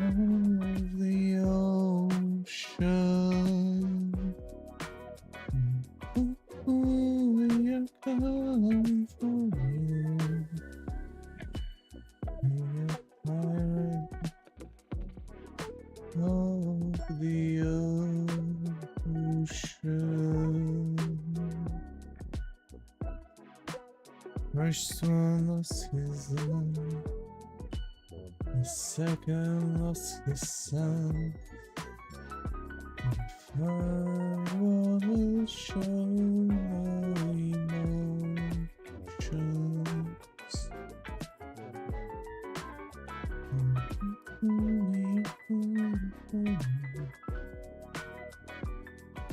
of the ocean. We are coming for you. We are pirate of the ocean. First one lost his life, the second lost his son. The third one will show no emotions.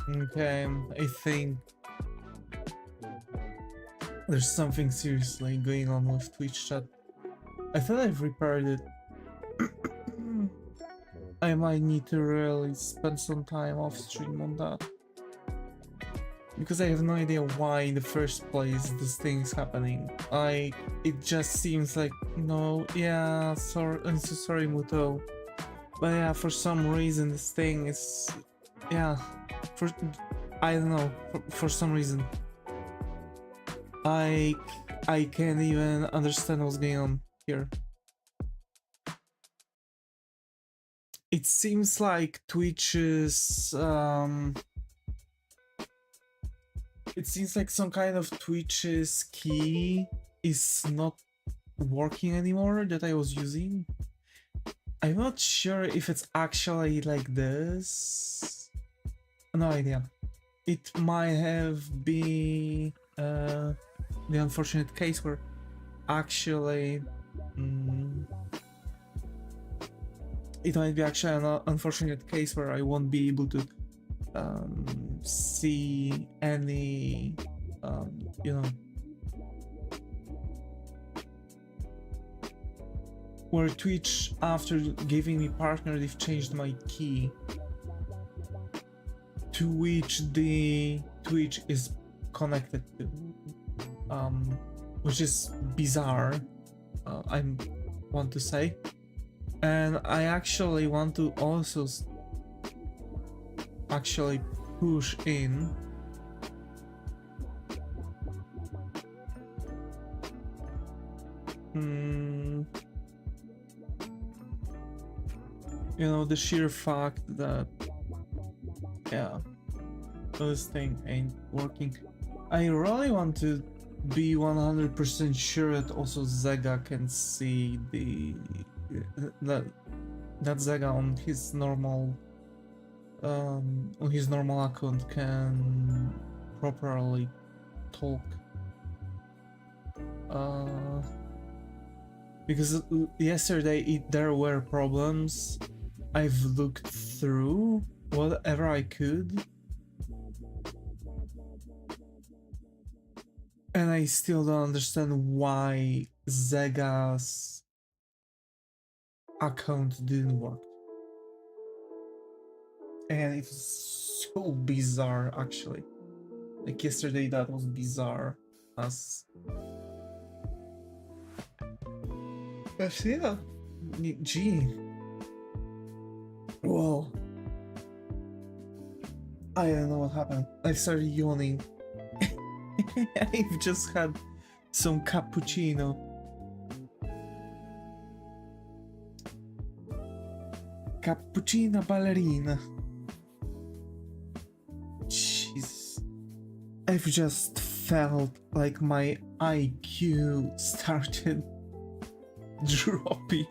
Okay, I think there's something seriously going on with Twitch chat. I thought I've repaired it. I might need to really spend some time off stream on that. Because I have no idea why in the first place this thing is happening. It just seems like, no, yeah, sorry, I'm so sorry, Muto. But yeah, for some reason this thing is, yeah, I don't know, for some reason. I can't even understand what's going on here. It seems like Twitch's it seems like some kind of Twitch's key is not working anymore that I was using. I'm not sure if it's actually like this. No idea. It might have been the unfortunate case where actually it might be actually an unfortunate case where I won't be able to see any you know, where Twitch, after giving me partner, they've changed my key to which the Twitch is connected to, which is bizarre, I want to say. And I actually want to also actually push in you know, the sheer fact that, yeah, this thing ain't working. I really want to be 100% sure that also Zega can see that Zega on his normal account can properly talk, because yesterday there were problems. I've looked through whatever I could and I still don't understand why Zega's account didn't work. And it was so bizarre, actually. Like yesterday, that was bizarre. As yeah, gee. Whoa. I don't know what happened. I started yawning. I've just had some cappuccino. Cappuccino ballerina. Jesus. I've just felt like my IQ started dropping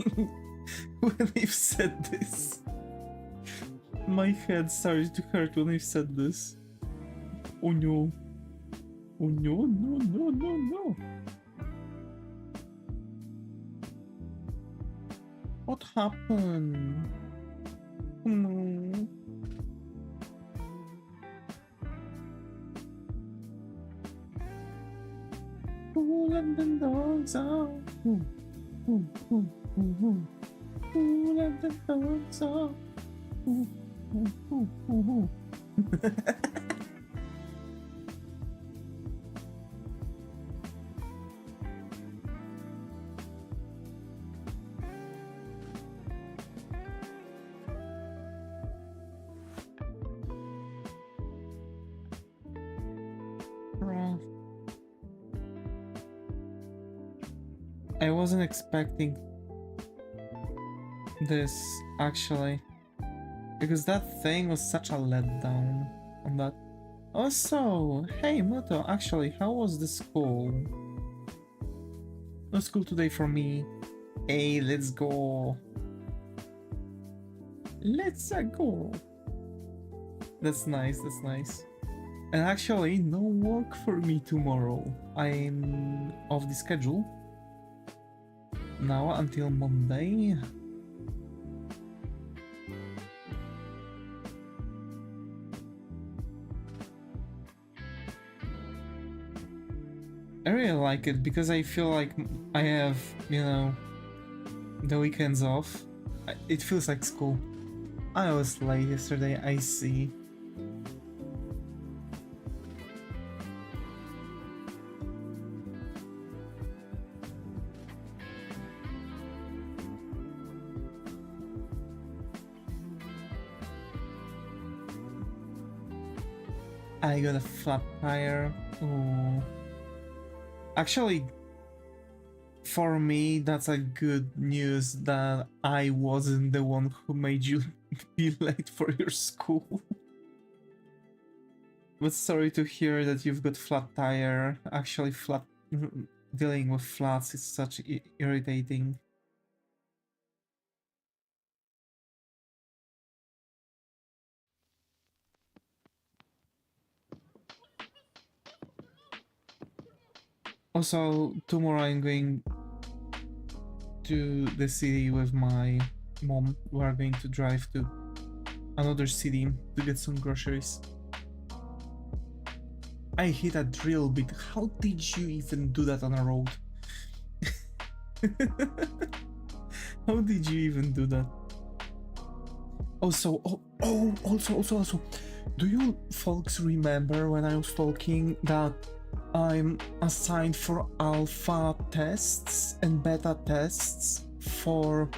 when I've said this. My head started to hurt when I said this. Oh no. Oh no, no, no, no, no. What happened? No. Who let the dogs out? Who let the dogs out? Bruh. I wasn't expecting this, actually. Because that thing was such a letdown on that. Also, hey Moto, actually, how was the school? No school today for me. Hey, let's go. Let's go. That's nice, that's nice. And actually, no work for me tomorrow. I'm off the schedule now until Monday. I really like it because I feel like I have, you know, the weekends off. It feels like school. I was late yesterday, I see. I got a flat tire. Ooh. Actually, for me, that's a good news that I wasn't the one who made you be late for your school. But sorry to hear that you've got flat tire. Actually, dealing with flats is such irritating. Also, tomorrow I'm going to the city with my mom. We are going to drive to another city to get some groceries. I hit a drill bit. How did you even do that on a road? How did you even do that? Also, also, do you folks remember when I was talking that I'm assigned for alpha tests and beta tests for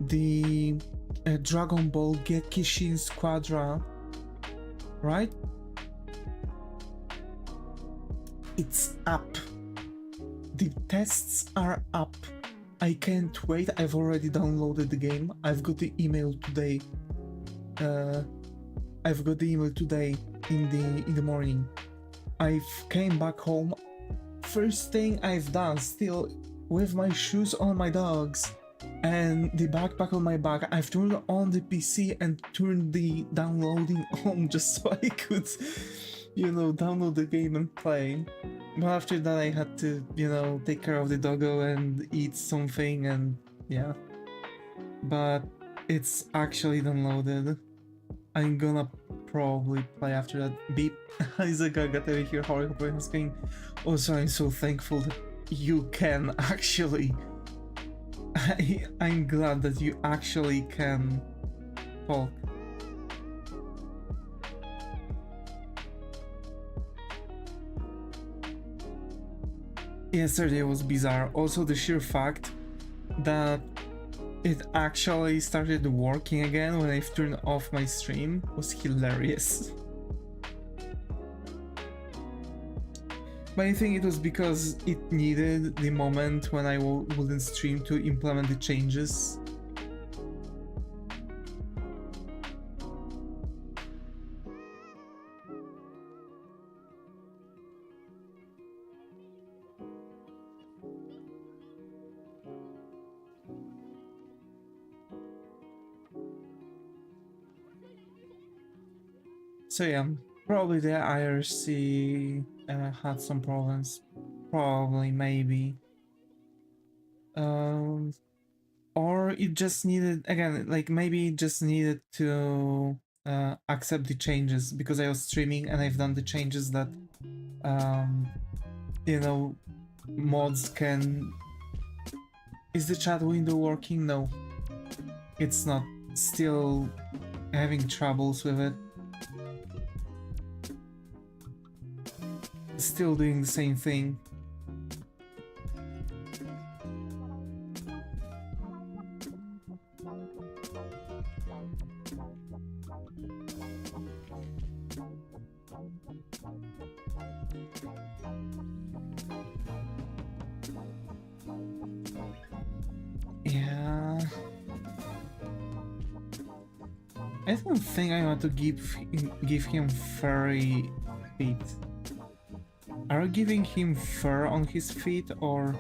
the Dragon Ball Gekishin Squadra, right? It's up. The tests are up. I can't wait. I've already downloaded the game. I've got the email today. In the morning. I've came back home. First thing I've done, still with my shoes on my dogs and the backpack on my back, I've turned on the PC and turned the downloading on just so I could, you know, download the game and play. But after that I had to, you know, take care of the doggo and eat something, and yeah. But it's actually downloaded. I'm gonna probably play after that. Beep. Isaac, I got over here. How are you going? Also, I'm so thankful that you can actually... I'm glad that you actually can talk. Yesterday was bizarre. Also, the sheer fact that it actually started working again when I've turned off my stream was hilarious. But I think it was because it needed the moment when I wouldn't stream to implement the changes. So yeah, probably the IRC had some problems. Probably, maybe. Or it just needed, again, like maybe it just needed to accept the changes, because I was streaming and I've done the changes that, you know, mods can... Is the chat window working? No, it's not. Still having troubles with it. Still doing the same thing. I don't think I want to give him furry feet. Are you giving him fur on his feet or?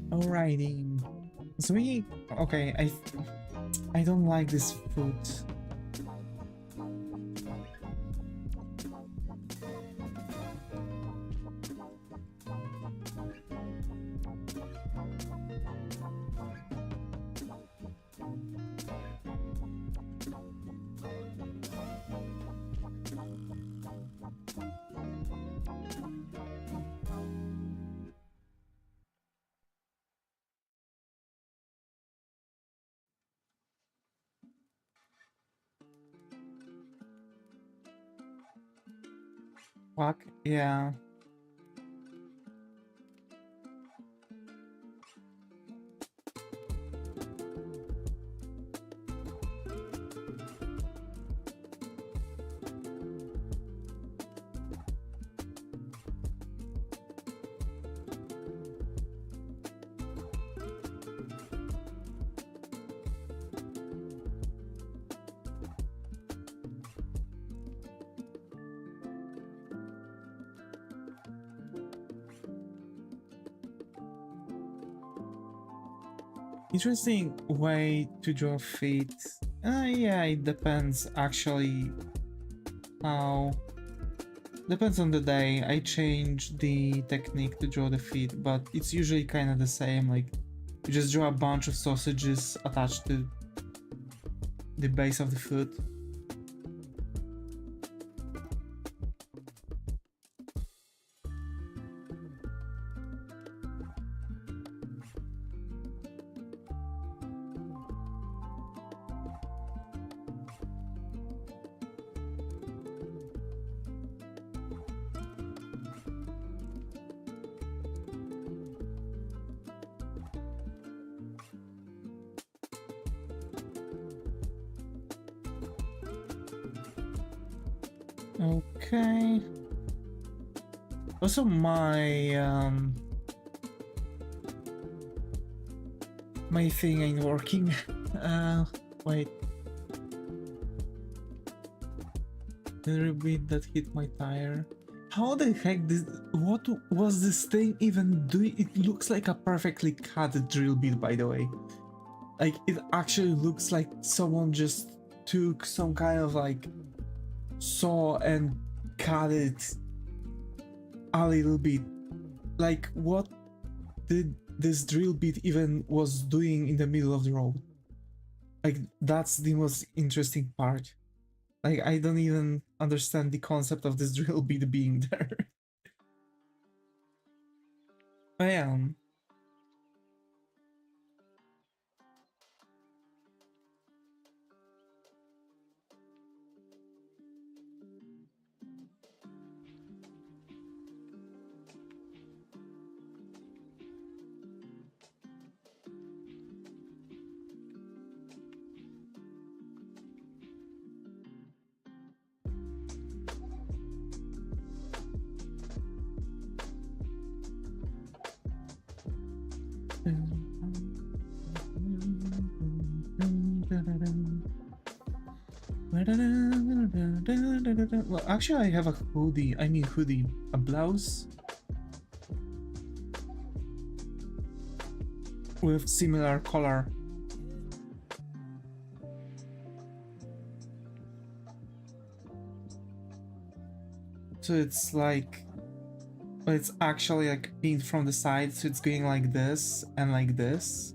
Alrighty. So okay, I don't like this food. Fuck, yeah. Interesting way to draw feet. Yeah, it depends actually how. Depends on the day. I change the technique to draw the feet, but it's usually kind of the same. Like, you just draw a bunch of sausages attached to the base of the foot. Okay. Also, my thing ain't working. Wait. The repeat that hit my tire. How the heck what was this thing even doing? It looks like a perfectly cut drill bit, by the way. Like, it actually looks like someone just took some kind of like saw and cut it a little bit. Like, what did this drill bit even was doing in the middle of the road? Like, that's the most interesting part. Like, I don't even understand the concept of this drill bit being there. I am. Well, actually, I have a hoodie. I mean, hoodie, a blouse with similar color. So it's like, but it's actually like pinned from the side, so it's going like this and like this.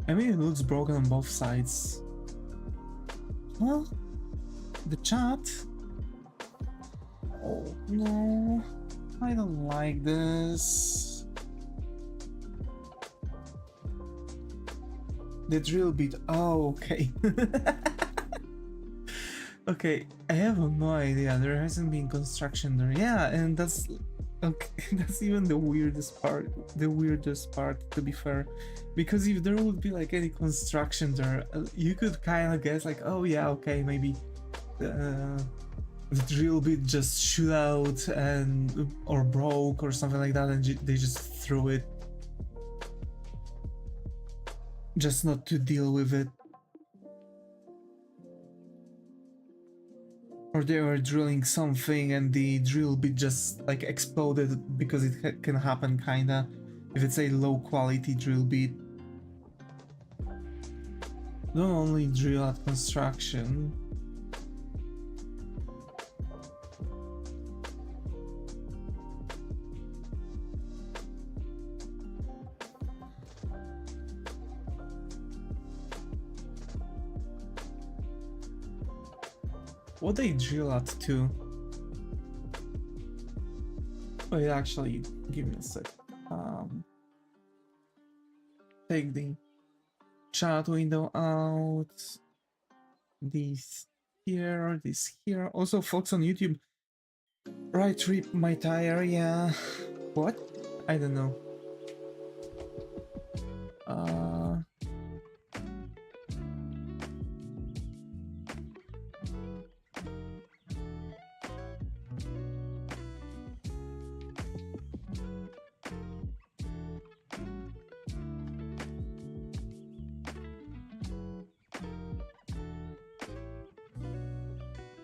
I mean, it looks broken on both sides. Well, the chat. Oh no, I don't like this. The drill bit. Oh, okay. Okay, I have no idea. There hasn't been construction there. Yeah, and that's okay. That's even the weirdest part. The weirdest part, to be fair, because if there would be like any construction there, you could kind of guess like, oh yeah, okay, maybe the drill bit just shoot out and or broke or something like that, and they just threw it, just not to deal with it. Or they were drilling something and the drill bit just like exploded, because it can happen kinda if it's a low quality drill bit. Don't only drill at construction. What they drill at too? Wait, actually, give me a sec. Take the chat window out. This here, this here. Also, folks on YouTube, right rip my tire, yeah. What? I don't know.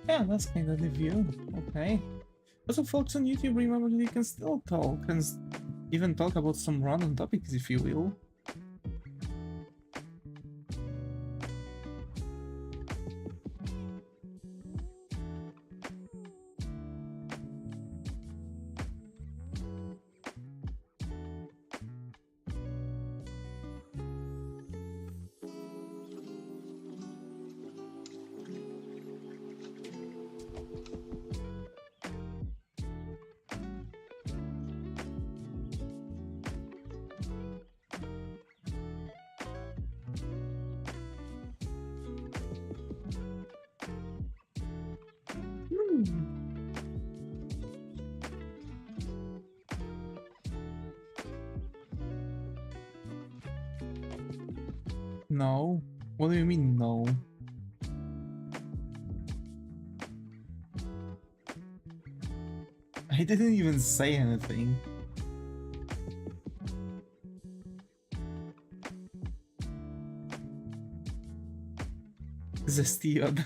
Yeah, that's kind of the view. Okay. Also, folks on YouTube, remember that you can still talk and even talk about some random topics if you will. No? What do you mean, no? I didn't even say anything. Zestiod.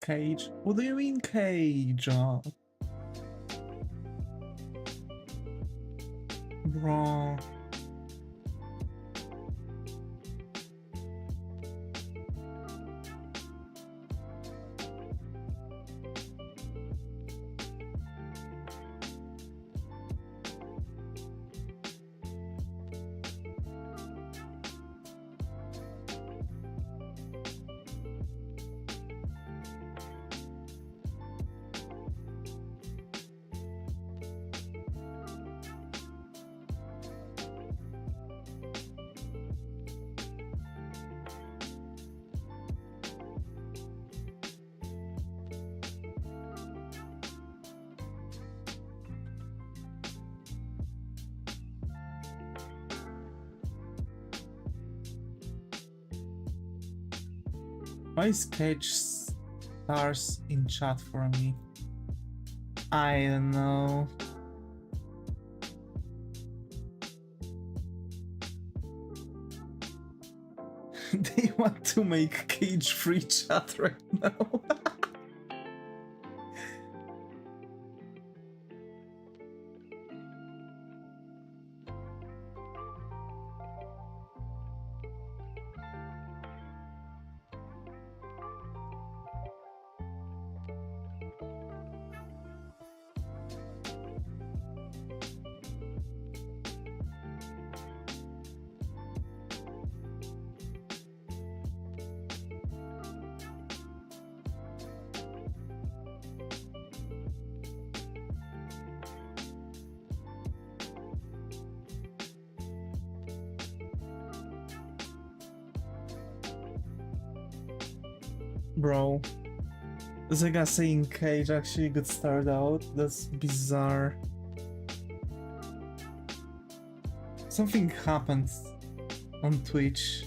Cage. What do you mean cage? Bro. Why is Cage stars in chat for me? I don't know. They want to make Cage free chat right now. Bro, this guy saying Cage actually could start out. That's bizarre. Something happened on Twitch.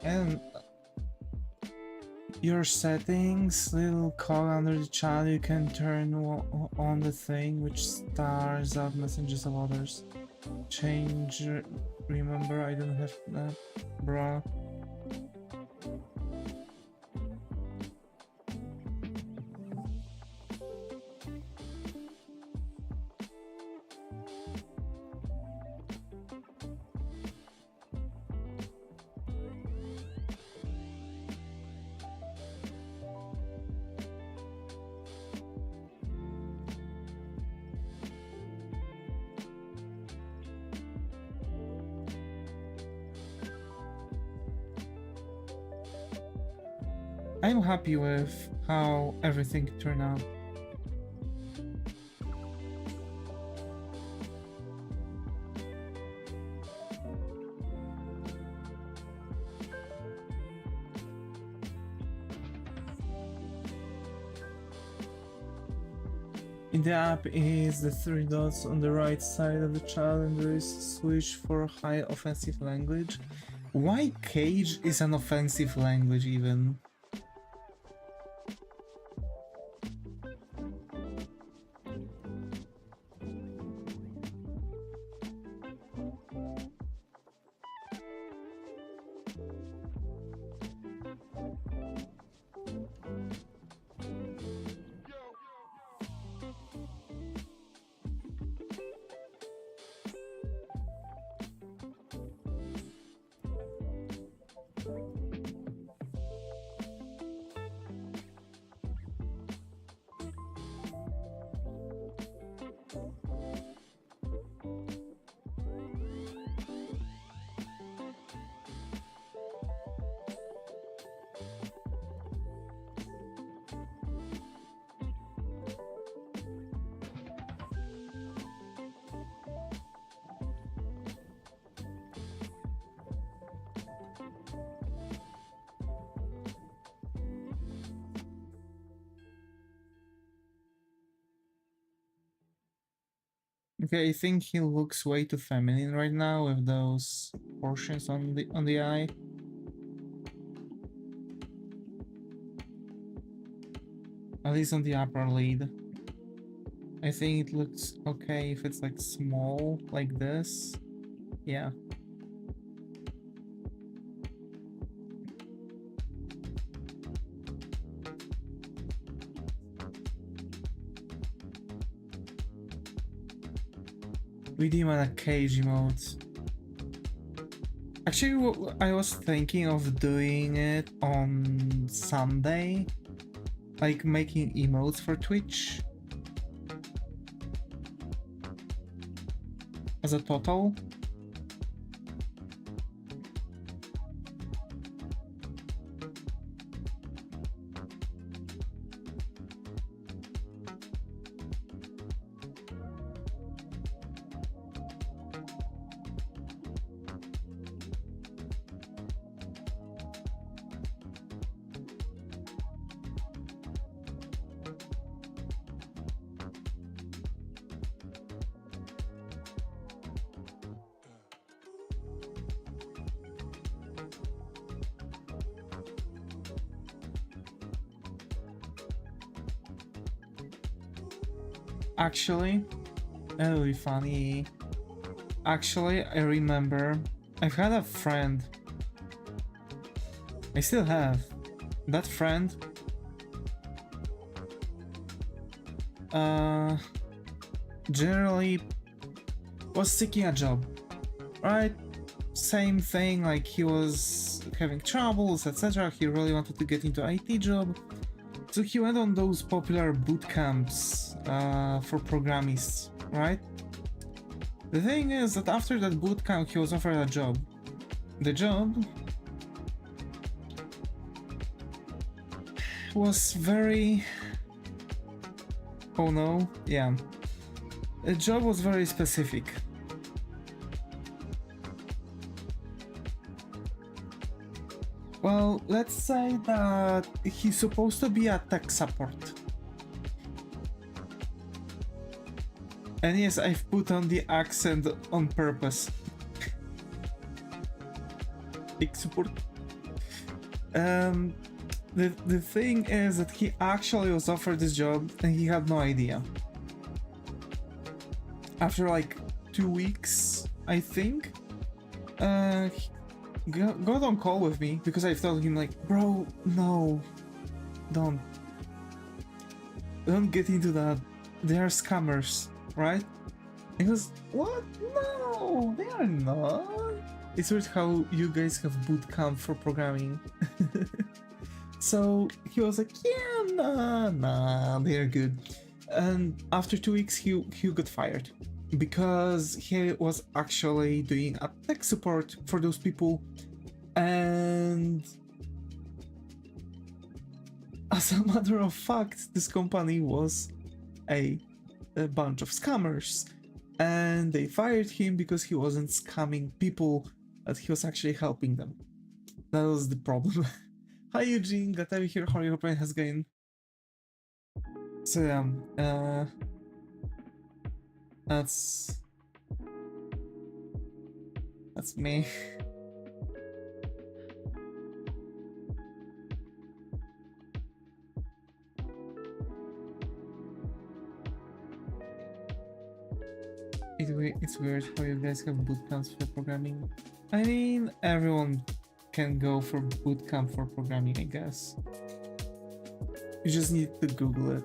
And your settings, little cog under the channel, you can turn on the thing which stars out messages of others. Change, remember I don't have that, bruh. I'm happy with how everything turned out. In the app is the 3 dots on the right side of the child and there is a switch for high offensive language. Why Cage is an offensive language even? Okay, I think he looks way too feminine right now with those portions on the eye. At least on the upper lid. I think it looks okay if it's like small like this. Yeah. Redeem on a cage emote. Actually, I was thinking of doing it on Sunday. Like making emotes for Twitch. as a total. Actually, that'll be funny. Actually, I remember I've had a friend. I still have. That friend generally was seeking a job, right? Same thing, like he was having troubles, etc. He really wanted to get into IT job. So he went on those popular boot camps for programists, right? The thing is that after that boot camp, he was offered a job. The job was very... Oh no, yeah. The job was very specific. Well, let's say that he's supposed to be a tech support. And yes, I've put on the accent on purpose. Tech support. The thing is that he actually was offered this job and he had no idea. After like 2 weeks, I think, he got on call with me because I told him like, bro, no, don't get into that. They are scammers, right? He goes, what? No, they are not. It's weird how you guys have boot camp for programming. So he was like, yeah, nah, they're good. And after 2 weeks, he got fired because he was actually doing a tech support for those people. And as a matter of fact, this company was a bunch of scammers. And they fired him because he wasn't scamming people, but he was actually helping them. That was the problem. Hi Eugene, glad to have you here. How are you? Hope has going. So yeah, that's me. It's weird how you guys have bootcamps for programming. I mean, everyone can go for bootcamp for programming, I guess. You just need to Google it.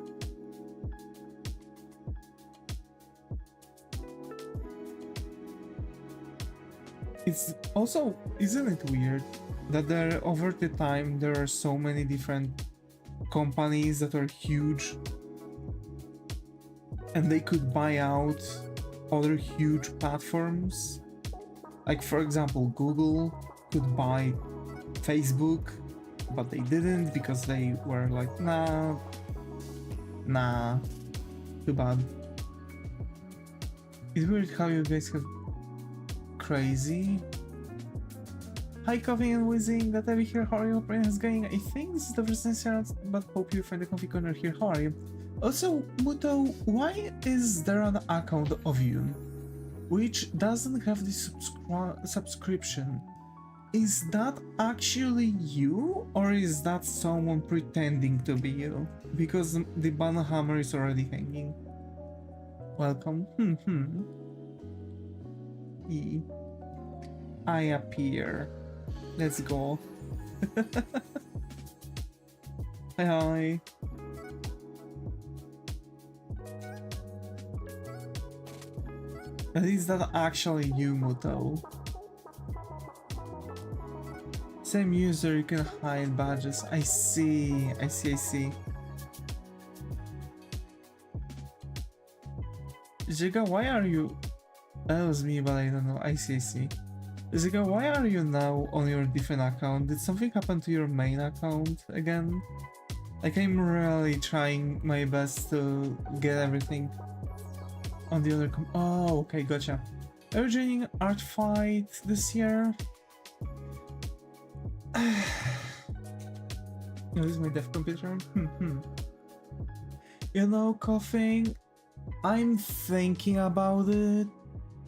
It's also, isn't it weird that there over the time there are so many different companies that are huge and they could buy out other huge platforms? Like for example, Google could buy Facebook, but they didn't because they were like, nah, too bad. It's weird how you guys have crazy. Hi Coffee and Whizzing, that I here, how are you? Brain is going. I think this is the first instance, but hope you find the comfy corner here. How are you? Also, Muto, why is there an account of you which doesn't have the subscription? Is that actually you, or is that someone pretending to be you? Because the banner hammer is already hanging. Welcome. I appear. Let's go. Hi. But is that actually you, Muto? Same user, you can hide badges. I see. Jiga, why are you That was me, but I don't know. I see, I see. Zika, why are you now on your different account? Did something happen to your main account again? Like, I'm really trying my best to get everything on the other oh, okay, gotcha. Are you joining Art Fight this year? This is my deaf computer. You know, coughing, I'm thinking about it,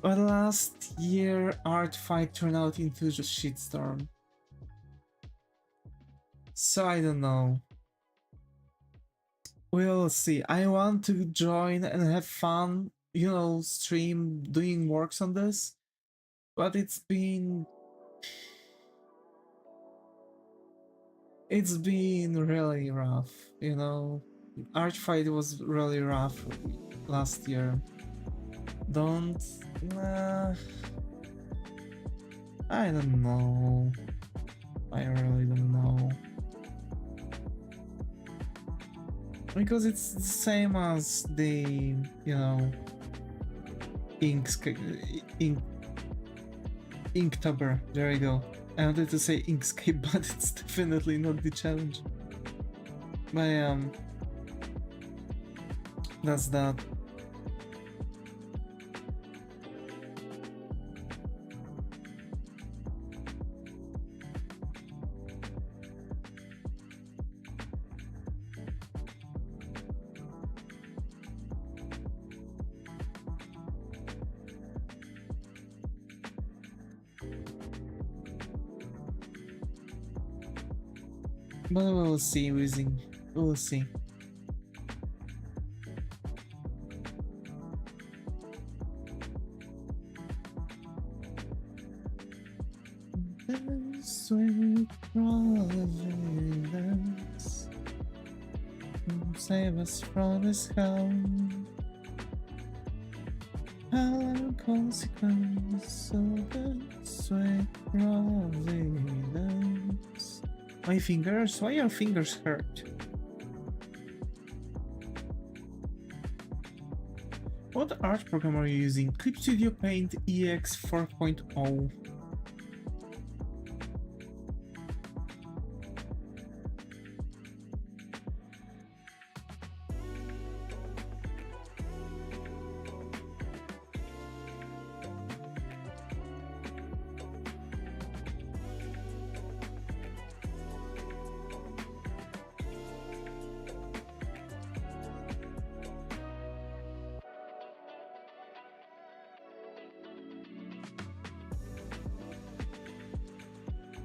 but last year Art Fight turned out into just shitstorm. So I don't know. We'll see. I want to join and have fun, you know, stream doing works on this, but it's been really rough, you know. Art Fight was really rough last year. Don't I don't know. I really don't know. Because it's the same as the, you know, Inktober. There we go. I wanted to say Inkscape, but it's definitely not the challenge. But that's that. But we'll see, Weezing. We'll see. Sweet providence, save us from this hell. How consequence of the sweet providence. My fingers? Why your fingers hurt? What art program are you using? Clip Studio Paint EX 4.0.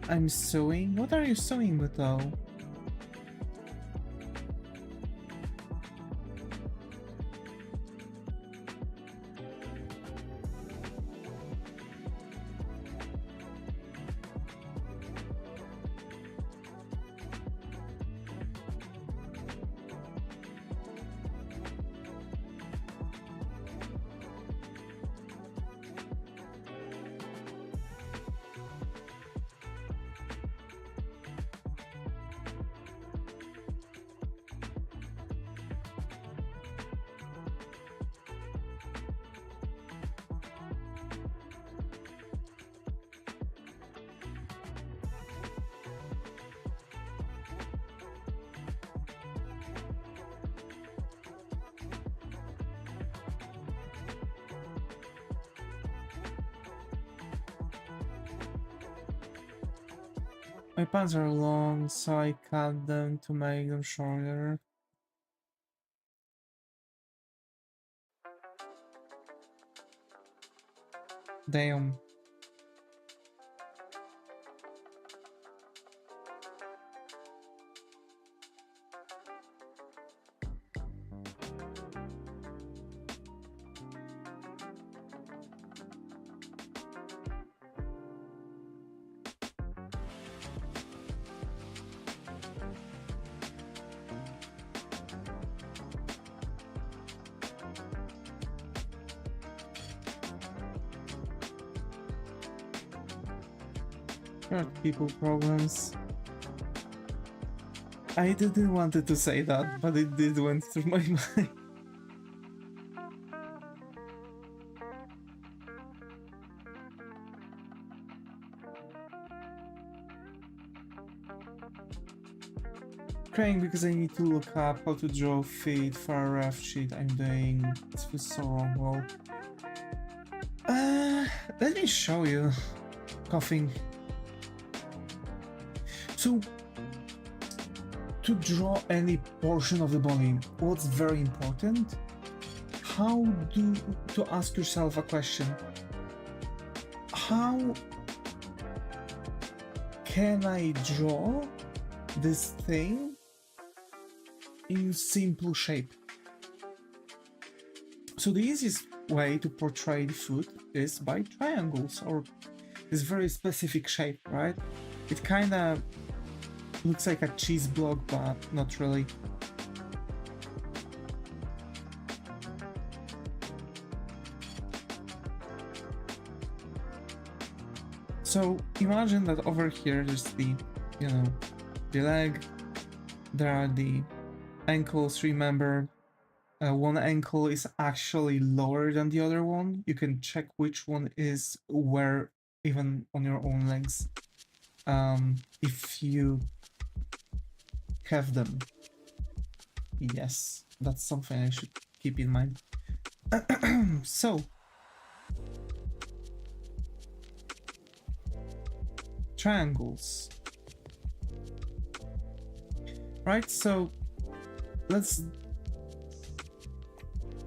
I'm sewing? What are you sewing with though? My pants are long, so I cut them to make them shorter. Damn. Short people problems. I didn't wanted to say that, but it did went through my mind. crying because I need to look up how to draw feet for a ref sheet I'm doing. It feels so wrong. Well, let me show you. Coughing. So, to draw any portion of the body, what's very important? To ask yourself a question. How can I draw this thing in simple shape? So the easiest way to portray the foot is by triangles or this very specific shape, right? It kind of looks like a cheese block, but not really. So imagine that over here there's the, the leg, there are the ankles. Remember, one ankle is actually lower than the other one. You can check which one is where, even on your own legs, if you have them. Yes, that's something I should keep in mind. So, triangles. Right, so let's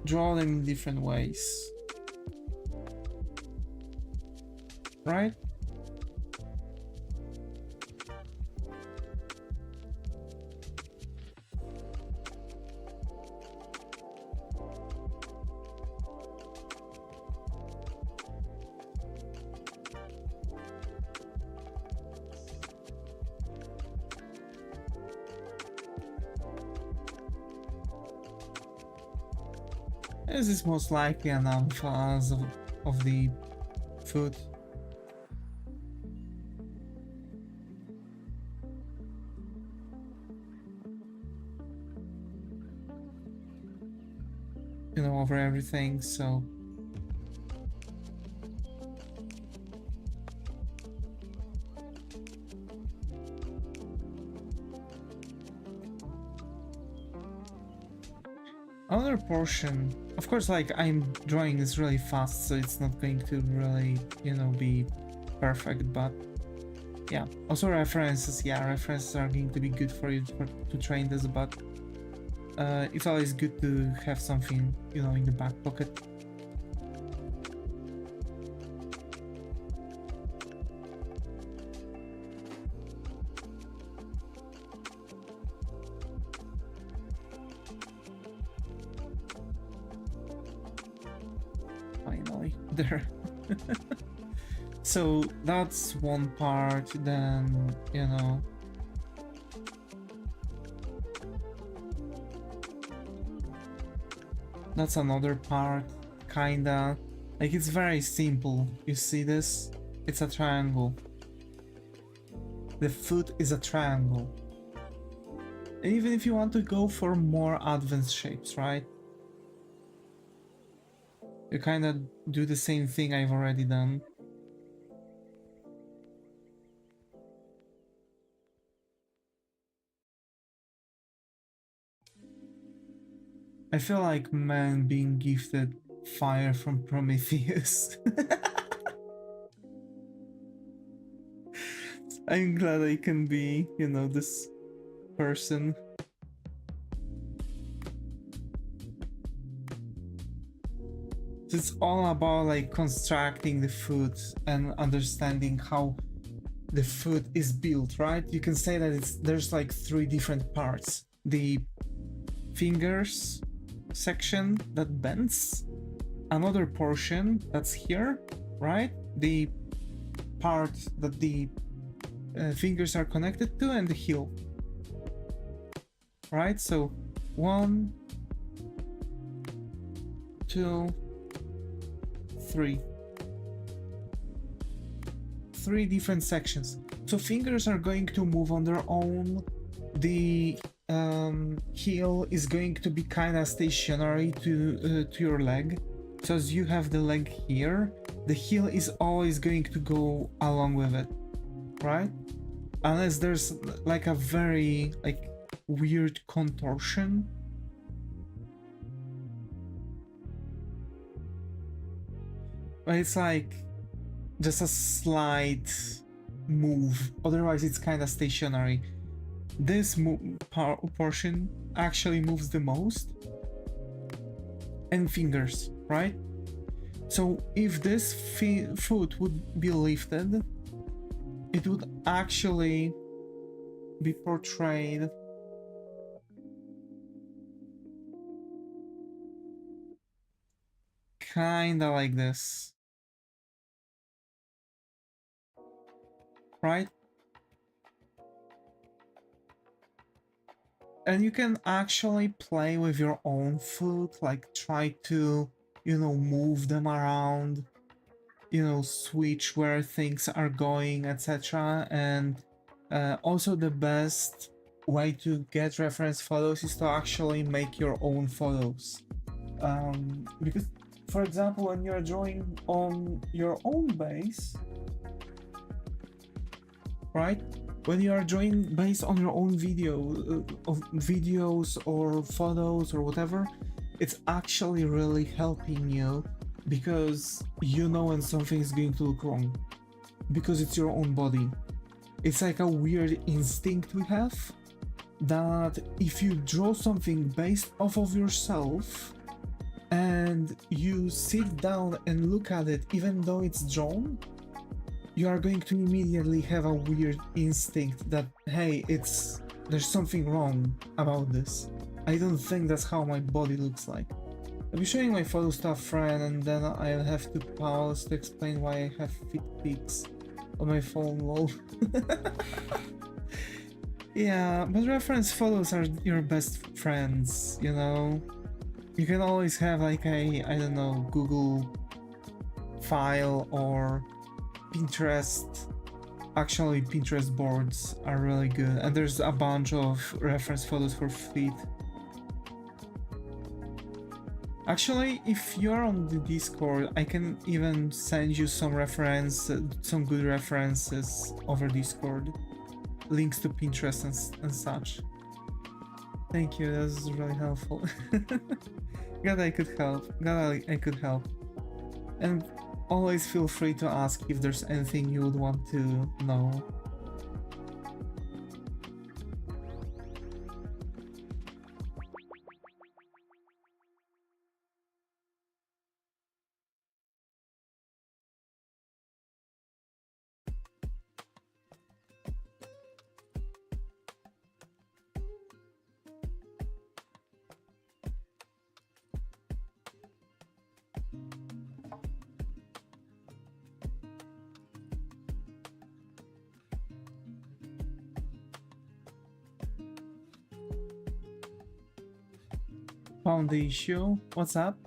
draw them in different ways. Right? This is most likely an emphase of the foot. Over everything, so another portion, of course, like I'm drawing this really fast, so it's not going to really, be perfect, but yeah. Also references, references are going to be good for you to train this, but it's always good to have something, in the back pocket. Finally, there. So that's one part, then, that's another part, kinda. Like, it's very simple. You see this? It's a triangle. The foot is a triangle. And even if you want to go for more advanced shapes, right? You kinda do the same thing I've already done. I feel like man being gifted fire from Prometheus. I'm glad I can be, this person. It's all about like constructing the foot and understanding how the foot is built, right? You can say that there's like 3 different parts. The fingers section that bends, another portion that's here, right? The part that the fingers are connected to, and the heel, right? So 1, 2, 3 different sections. So fingers are going to move on their own. The heel is going to be kind of stationary to your leg. So as you have the leg here, the heel is always going to go along with it, right? Unless there's like a very weird contortion. But it's like just a slight move, otherwise it's kind of stationary. This portion actually moves the most, and fingers, right? So if this foot would be lifted, it would actually be portrayed kinda like this, right? And you can actually play with your own foot, like try to, you know, move them around, you know, switch where things are going, etc. And also the best way to get reference photos is to actually make your own photos. Because, for example, when you're drawing on your own base, right? When you are drawing based on your own videos or photos or whatever, it's actually really helping you, because you know when something is going to look wrong, because it's your own body. It's like a weird instinct we have that if you draw something based off of yourself and you sit down and look at it even though it's drawn, you are going to immediately have a weird instinct that, hey, there's something wrong about this. I don't think that's how my body looks like. I'll be showing my photos to a friend, and then I'll have to pause to explain why I have fit pics on my phone, lol. Yeah, but reference photos are your best friends, you know? You can always have like a, I don't know, Google file or Pinterest. Actually, Pinterest boards are really good, and there's a bunch of reference photos for feet. Actually, if you're on the Discord, I can even send you some good references over Discord. Links to Pinterest and such. Thank you, that was really helpful. Glad I could help. Glad I could help. And always feel free to ask if there's anything you would want to know. Found the issue. What's up?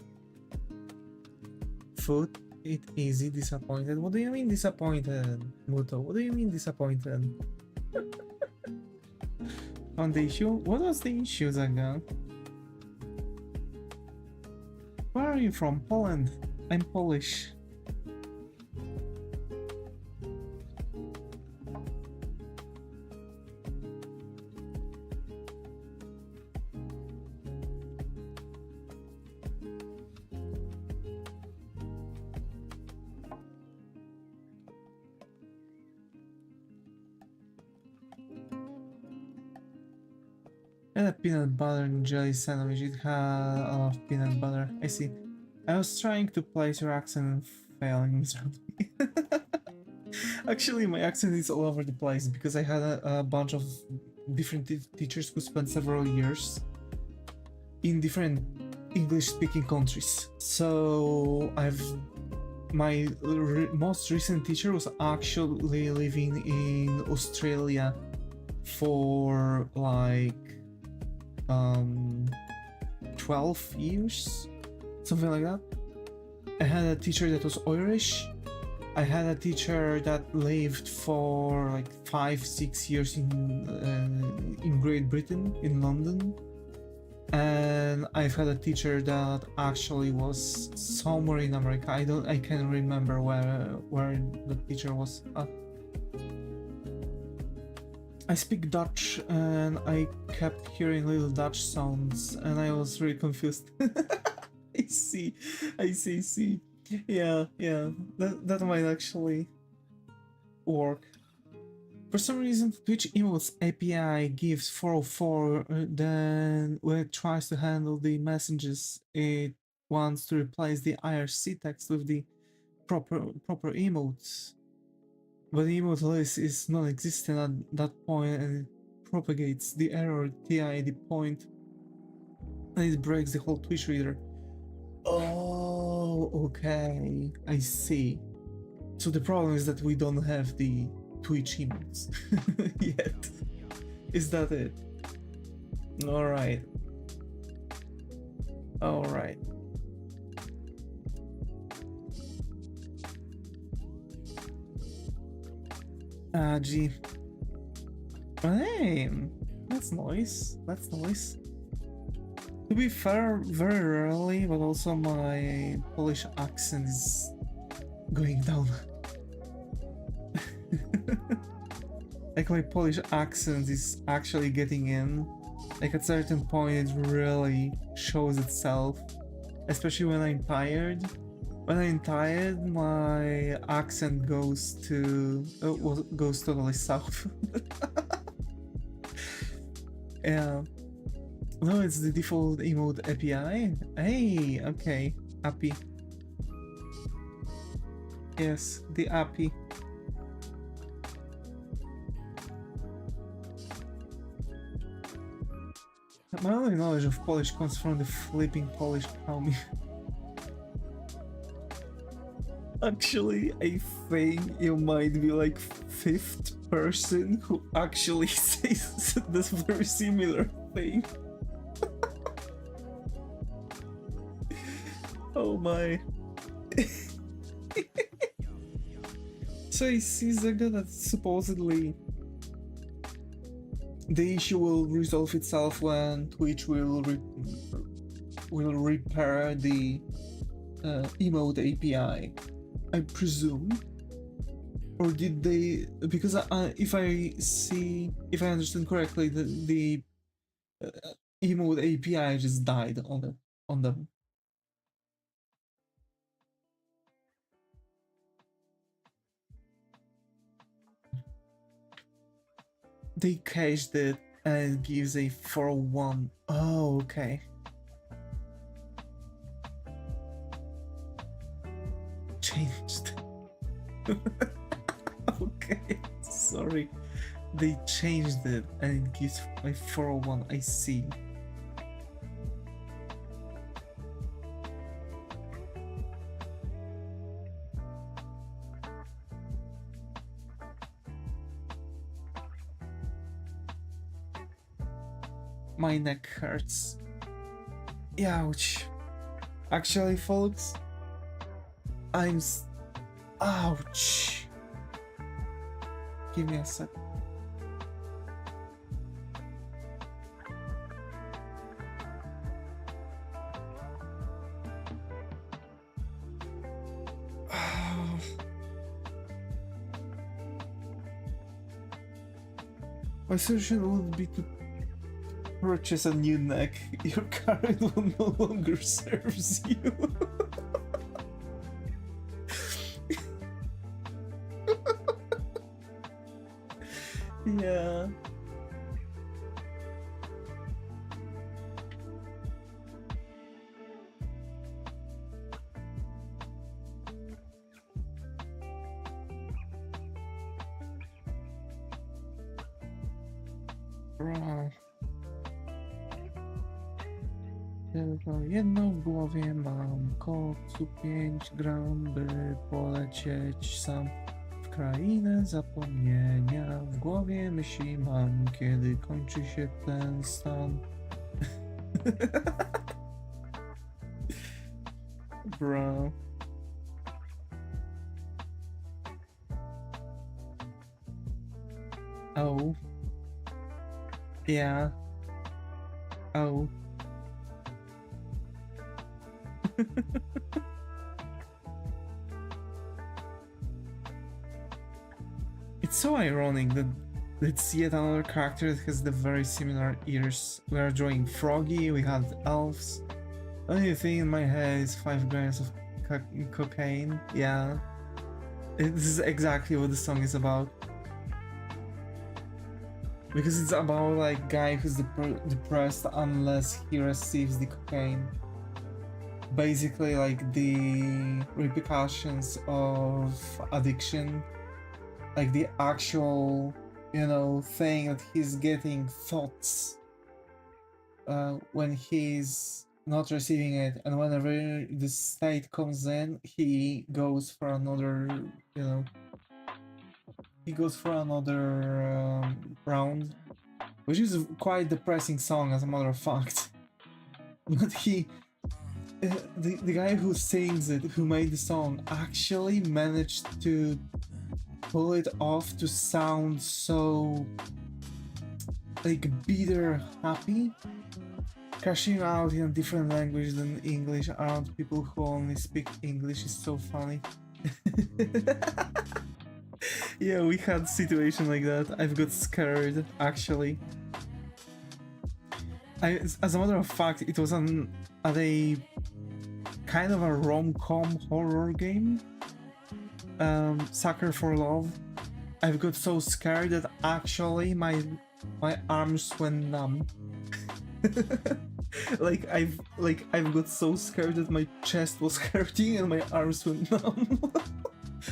Food. It easy. Disappointed. What do you mean disappointed, Muto? What do you mean disappointed? Found the issue? What was the issue, Zaga? Where are you from? Poland. I'm Polish. And a peanut butter and jelly sandwich. It had a lot of peanut butter. I see. I was trying to place your accent and failing miserably. Actually, my accent is all over the place because I had a bunch of different teachers who spent several years in different English-speaking countries. So my most recent teacher was actually living in Australia for like 12 years, something like that. I had a teacher that was Irish. I had a teacher that lived for like 5-6 years in Great Britain, in London. And I've had a teacher that actually was somewhere in America. I can't remember where the teacher was at. I speak Dutch and I kept hearing little Dutch sounds and I was really confused. I see, see. Yeah, that might actually work. For some reason, Twitch Emotes API gives 404, then when it tries to handle the messages, it wants to replace the IRC text with the proper emotes. But the emote list is non-existent at that point and it propagates the error TI the point and it breaks the whole Twitch reader. Oh, okay, I see. So the problem is that we don't have the Twitch emotes yet. Is that it? Alright. Alright. Gee. Hey, that's nice. That's nice. To be fair, very rarely, but also my Polish accent is going down. Like my Polish accent is actually getting in. Like at certain point it really shows itself. Especially when I'm tired. When I'm tired, my accent goes to goes totally south. Yeah. No, it's the default emote API. Hey, okay, API. Yes, the API. My only knowledge of Polish comes from the flipping Polish army. Actually, I think you might be like 5th person who actually says this very similar thing. Oh my. So I see, Zaga, that supposedly the issue will resolve itself when Twitch will repair the emote API, I presume. Or did they? Because if I understand correctly, the emote API just died on them. They cached it and it gives a 401. Oh, okay. Changed. Okay, sorry. They changed it and it gives a 401. I see. My neck hurts. Ouch. Actually, folks, ouch. Give me a sec. My solution would be to purchase a new neck. Your current one no longer serves you. Yeah. Tylko jedno w głowie mam, koksu 5 gram, by polecieć sam w krainę zapomnienia. W głowie myśli mam, kiedy kończy się ten stan. Bro. Oh. Yeah. Oh. It's so ironic that Let's yet another character that has the very similar ears. We are drawing Froggy, we have elves. Only thing in my head is 5 grams of cocaine. Yeah. This is exactly what the song is about. Because it's about like guy who's depressed unless he receives the cocaine. Basically like the repercussions of addiction. Like the actual, you know, thing that he's getting thoughts when he's not receiving it, and whenever the state comes in, he goes for another, you know, he goes for another round, which is a quite depressing song as a matter of fact. But he, the guy who sings it, who made the song, actually managed to pull it off to sound so like bitter happy, crashing out in a different language than English around people who only speak English is so funny. Yeah, we had situation like that. I've got scared actually. As a matter of fact, it was at a kind of a rom-com horror game. Sucker for Love. I've got so scared that actually my arms went numb. I've got so scared that my chest was hurting and my arms went numb.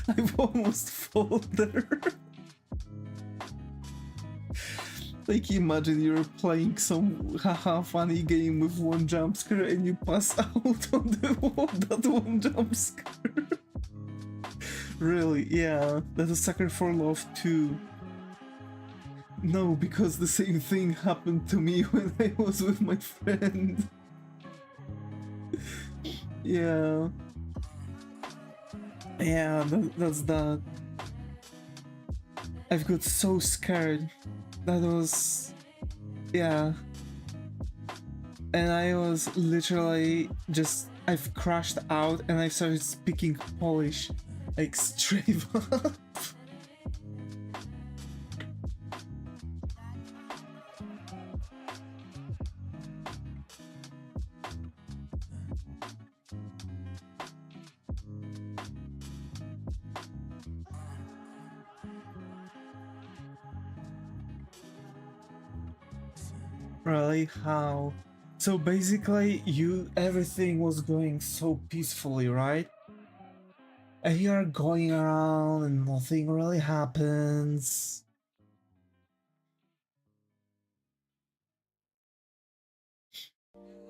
I've almost fallen there. Like imagine you're playing some haha funny game with one jump scare and you pass out on that one jump scare. Really, yeah, that's a Sucker for Love too. No, because the same thing happened to me when I was with my friend. Yeah. Yeah, that's that. I've got so scared. That was... yeah. And I was literally just... I've crashed out and I started speaking Polish. Like straight up. Really? How? So basically, everything was going so peacefully, right? And you're going around and nothing really happens.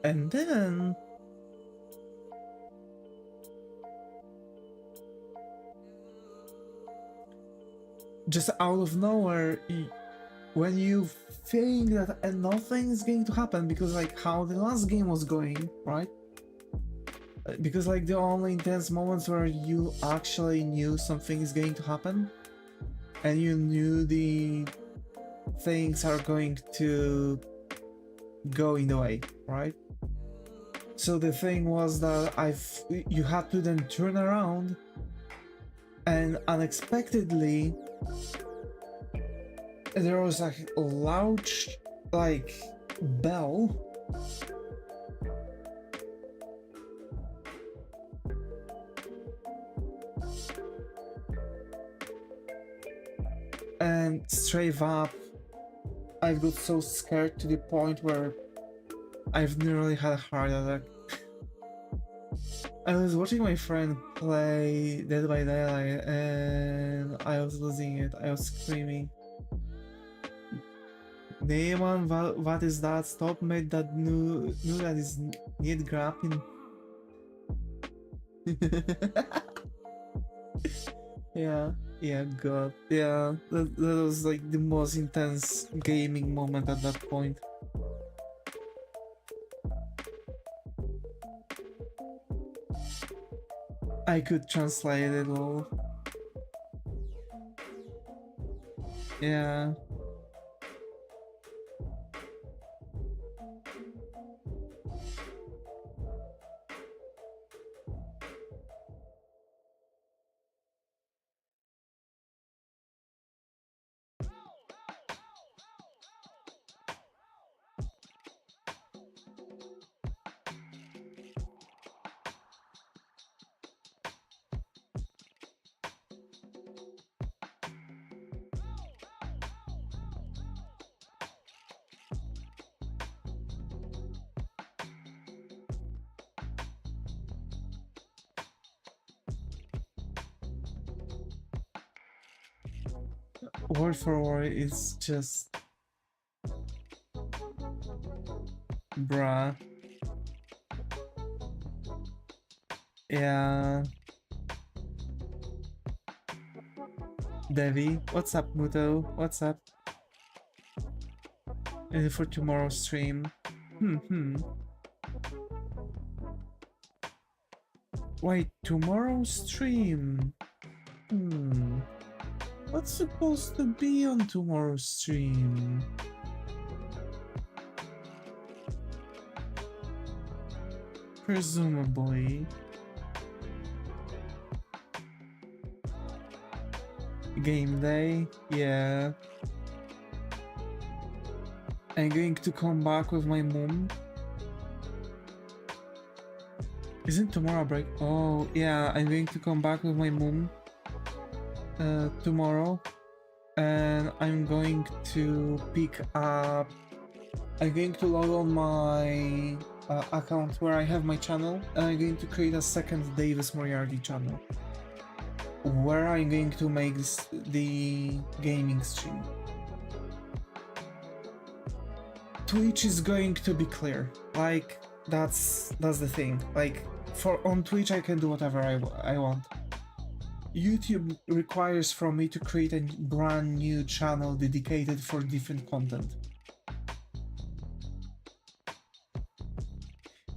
And then... just out of nowhere, when you think that nothing is going to happen, because like how the last game was going, right? Because like the only intense moments where you actually knew something is going to happen and you knew the things are going to go in the way, right? So the thing was that you had to then turn around and unexpectedly there was a loud like bell and straight up I got so scared to the point where I've nearly had a heart attack. I was watching my friend play Dead by Daylight and I was losing it. I was screaming. Nee man, what is that? Stop met that nu that is niet grapping. Yeah, god. Yeah, that was like the most intense gaming moment at that point. I could translate it all. Yeah. word for word is just bruh. Yeah. Devi, what's up, Muto? What's up? And for tomorrow's stream. Wait, tomorrow's stream? What's supposed to be on tomorrow's stream? Presumably. Game day? Yeah. I'm going to come back with my mom. Isn't tomorrow a break? Oh, yeah, I'm going to come back with my mom tomorrow. And I'm going to pick up... I'm going to log on my account where I have my channel. And I'm going to create a second Devis Moriarty channel, where I'm going to make the gaming stream. Twitch is going to be clear. Like, that's the thing. Like, on Twitch I can do whatever I want. YouTube requires from me to create a brand new channel dedicated for different content.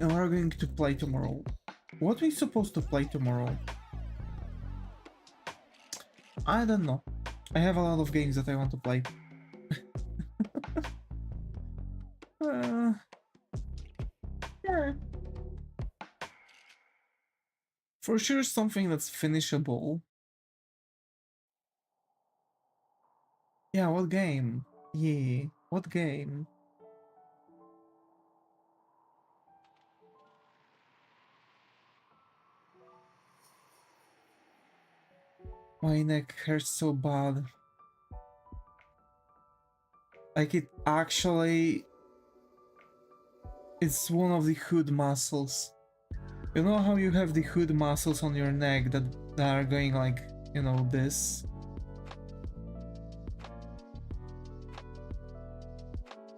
And we're going to play tomorrow. What are we supposed to play tomorrow? I don't know. I have a lot of games that I want to play. Yeah. For sure something that's finishable. Yeah, what game? Yeah, what game? My neck hurts so bad. Like it actually... It's one of the hood muscles. You know how you have the hood muscles on your neck that are going like, you know, this?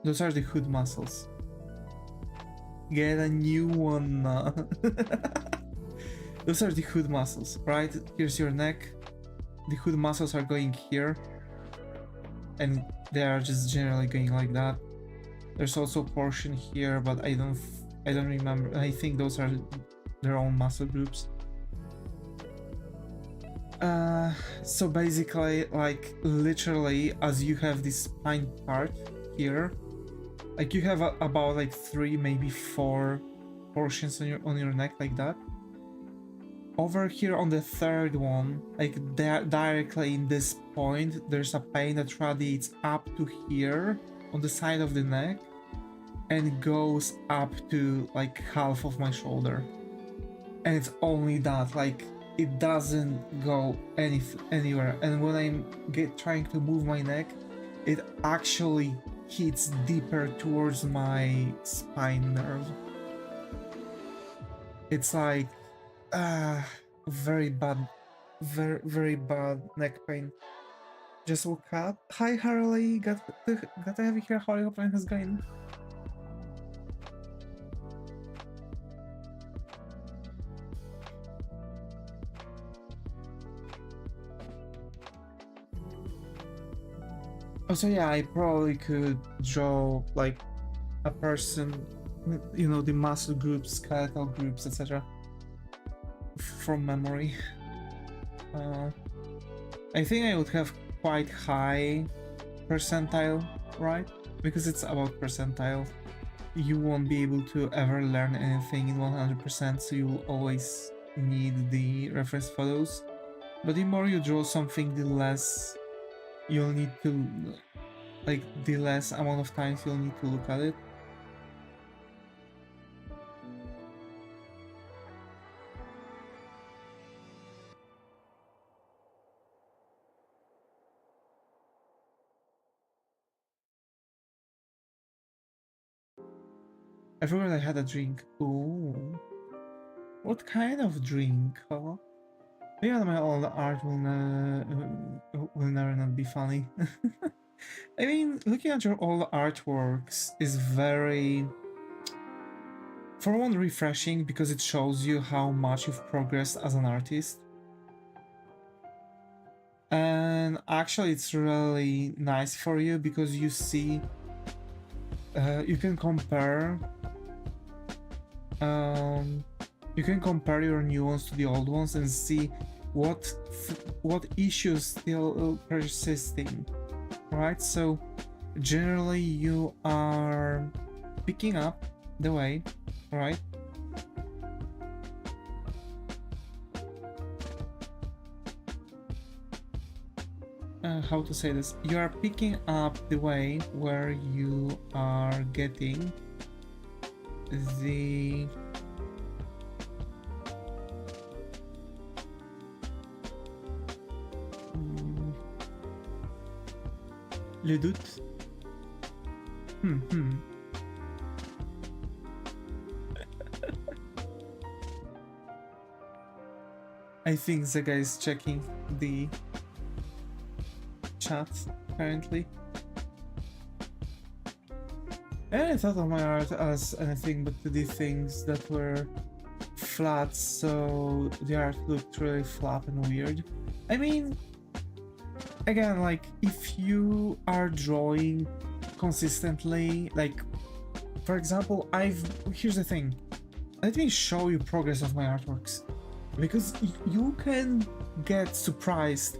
Those are the hood muscles. Get a new one. Those are the hood muscles, right? Here's your neck. The hood muscles are going here. And they are just generally going like that. There's also a portion here, but I don't remember. I think those are their own muscle groups. So basically, like literally, as you have this spine part here, like you have about like 3, maybe 4 portions on your neck like that. Over here on the third one, like directly in this point, there's a pain that radiates up to here on the side of the neck and goes up to like half of my shoulder. And it's only that, like it doesn't go anywhere. And when I'm trying to move my neck, it actually hits deeper towards my spine nerve. It's like very bad, very bad neck pain. Just woke up. Hi Harley, got to have you here. How your plan has gone? Also, yeah, I probably could draw like a person, you know, the muscle groups, skeletal groups, etc. from memory. I think I would have quite high percentile, right? Because it's about percentile. You won't be able to ever learn anything in 100%, so you will always need the reference photos. But the more you draw something, the less you'll need to, like, the less amount of times you'll need to look at it. I forgot I had a drink. Ooh. What kind of drink, huh? Yeah, my old art will never not be funny. I mean, looking at your old artworks is very, for one, refreshing because it shows you how much you've progressed as an artist. And actually, it's really nice for you because you see, you can compare, you can compare your new ones to the old ones and see what issues still persisting, right? So generally, you are picking up the way, right? How to say this? You are picking up the way where you are getting the le doute. I think the guy is checking the chat currently. And I thought of my art as anything but the things that were flat, so the art looked really flat and weird. I mean, again, like, if you are drawing consistently, like, for example, here's the thing. Let me show you progress of my artworks. Because you can get surprised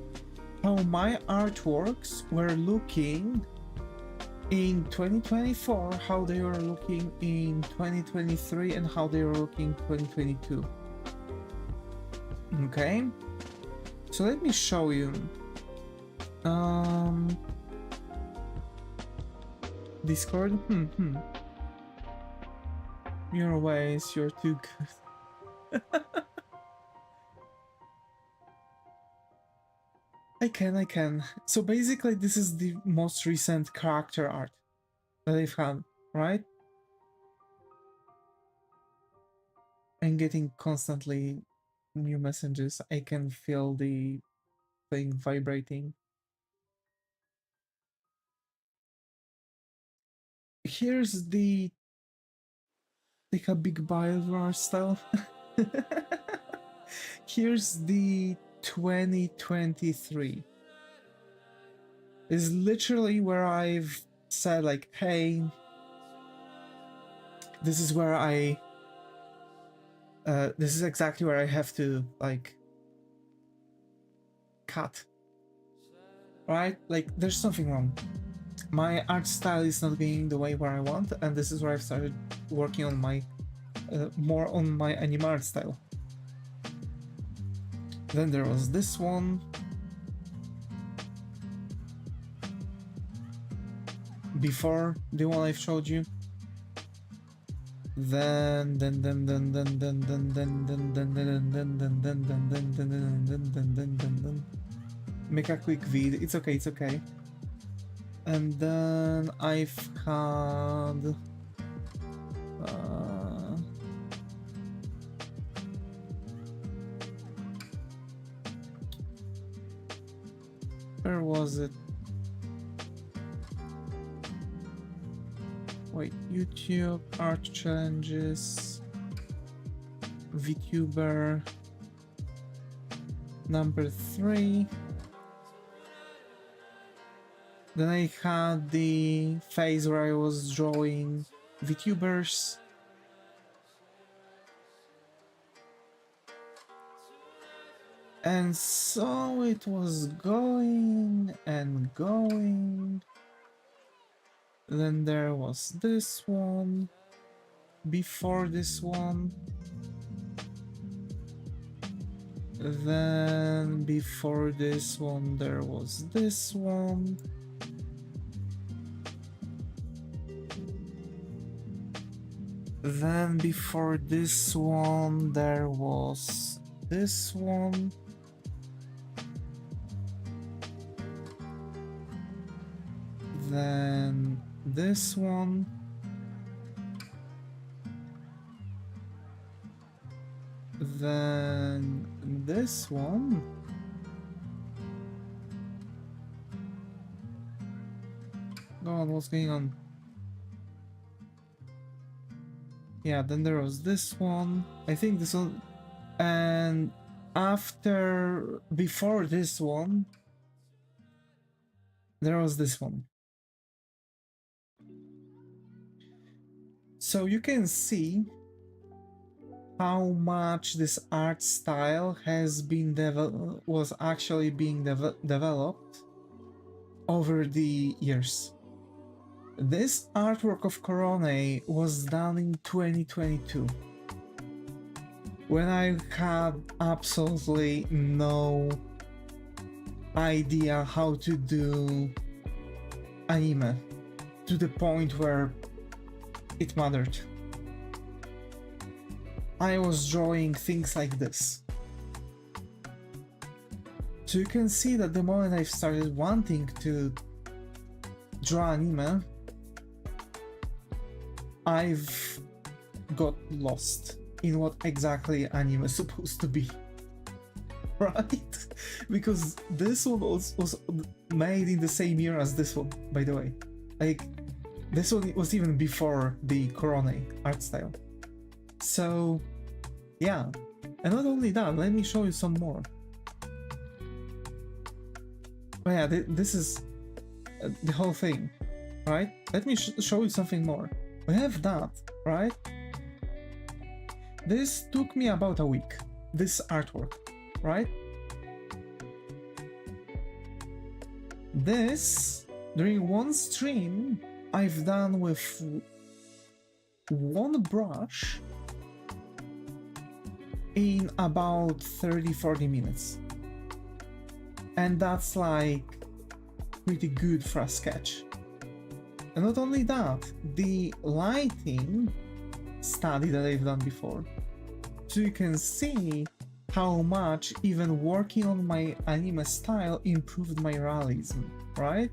how my artworks were looking in 2024, how they were looking in 2023, and how they were looking in 2022. Okay, so let me show you. Discord? Your ways, you're too good. I can. So basically, this is the most recent character art that I've had, right? I'm getting constantly new messages. I can feel the thing vibrating. Here's the take a big bite art style. Here's the 2023. Is literally where I've said like, hey, this is where this is exactly where I have to like cut, right? Like there's something wrong. My art style is not being the way where I want, and this is where I've started working on my more on my anime art style. Then there was this one. Before the one I've showed you. Then make a quick vid. It's okay, it's okay. And then I've had where was it? Wait, YouTube, art challenges, Vtuber, number 3. Then I had the phase where I was drawing Vtubers. And so it was going and going. Then there was this one. Before this one. Then before this one there was this one. Then before this one there was this one. Then this one. Then this one. Go on, what's going on? Yeah, then there was this one. I think this one. And before this one, there was this one. So you can see how much this art style has been was actually being developed over the years. This artwork of Corone was done in 2022, when I had absolutely no idea how to do anime to the point where it mattered. I was drawing things like this. So you can see that the moment I started wanting to draw anime, I've got lost in what exactly anime is supposed to be. Right? Because this one was made in the same year as this one, by the way. Like, this one was even before the Corone art style. So, yeah. And not only that, let me show you some more. Oh yeah, this is the whole thing, right? Let me show you something more. We have that, right? This took me about a week, this artwork, right? This, during one stream, I've done with one brush in about 30-40 minutes. And that's like pretty good for a sketch. And not only that, the lighting study that I've done before. So you can see how much even working on my anime style improved my realism, right?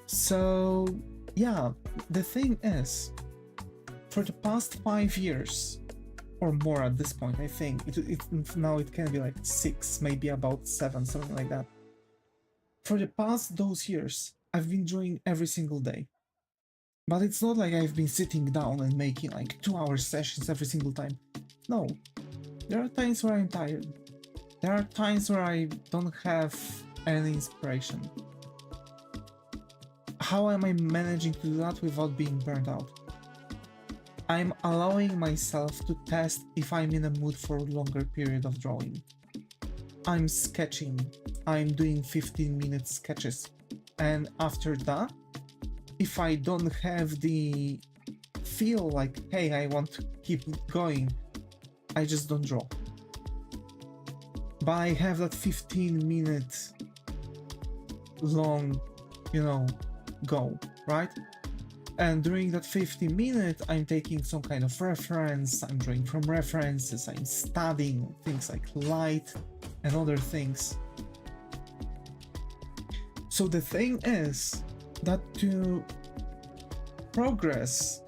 So yeah, the thing is, for the past 5 years, or more at this point, I think, now it can be like 6, maybe about 7, something like that. For the past those years, I've been drawing every single day. But it's not like I've been sitting down and making like 2-hour sessions every single time. No. There are times where I'm tired. There are times where I don't have any inspiration. How am I managing to do that without being burned out? I'm allowing myself to test if I'm in a mood for a longer period of drawing. I'm sketching. I'm doing 15-minute sketches. And after that, if I don't have the feel like, hey, I want to keep going, I just don't draw. But I have that 15-minute long, go, right? And during that 15 minutes, I'm taking some kind of reference, I'm drawing from references, I'm studying things like light and other things. So the thing is that to progress,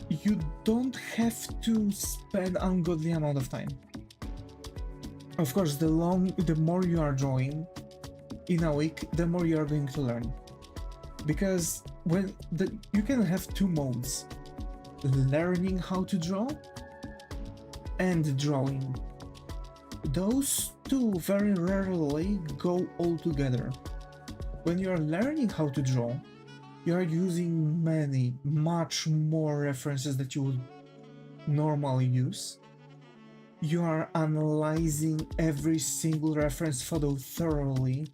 you don't have to spend ungodly amount of time. Of course, the more you are drawing in a week, the more you are going to learn. Because you can have two modes: learning how to draw and drawing. Those two very rarely go all together. When you are learning how to draw, you are using much more references that you would normally use. You are analyzing every single reference photo thoroughly.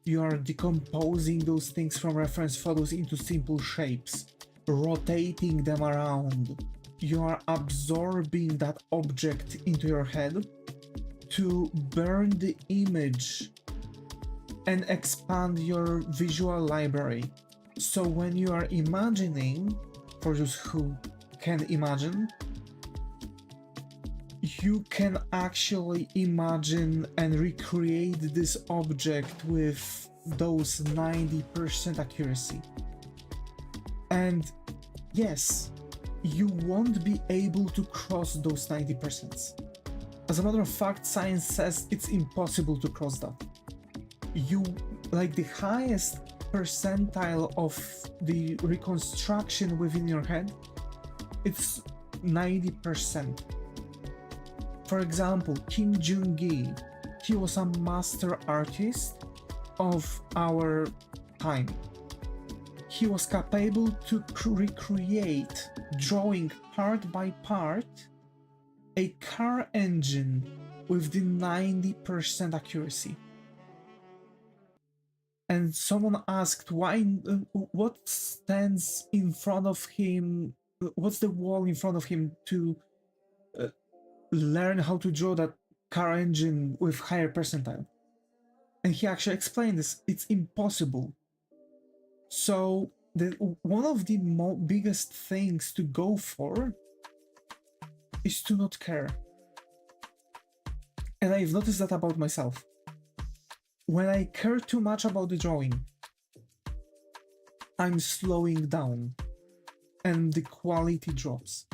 You are decomposing those things from reference photos into simple shapes, rotating them around. You are absorbing that object into your head to burn the image and expand your visual library. So when you are imagining, for those who can imagine, you can actually imagine and recreate this object with those 90% accuracy. And yes, you won't be able to cross those 90%. As a matter of fact, science says it's impossible to cross that. You, like, the highest percentile of the reconstruction within your head, it's 90%. For example, Kim Jung-gi, he was a master artist of our time. He was capable to recreate, drawing part by part, a car engine with the 90% accuracy. And someone asked why, what stands in front of him, what's the wall in front of him to learn how to draw that car engine with higher percentile? And he actually explained this, it's impossible. So one of the biggest things to go for is to not care. And I've noticed that about myself. When I care too much about the drawing, I'm slowing down and the quality drops.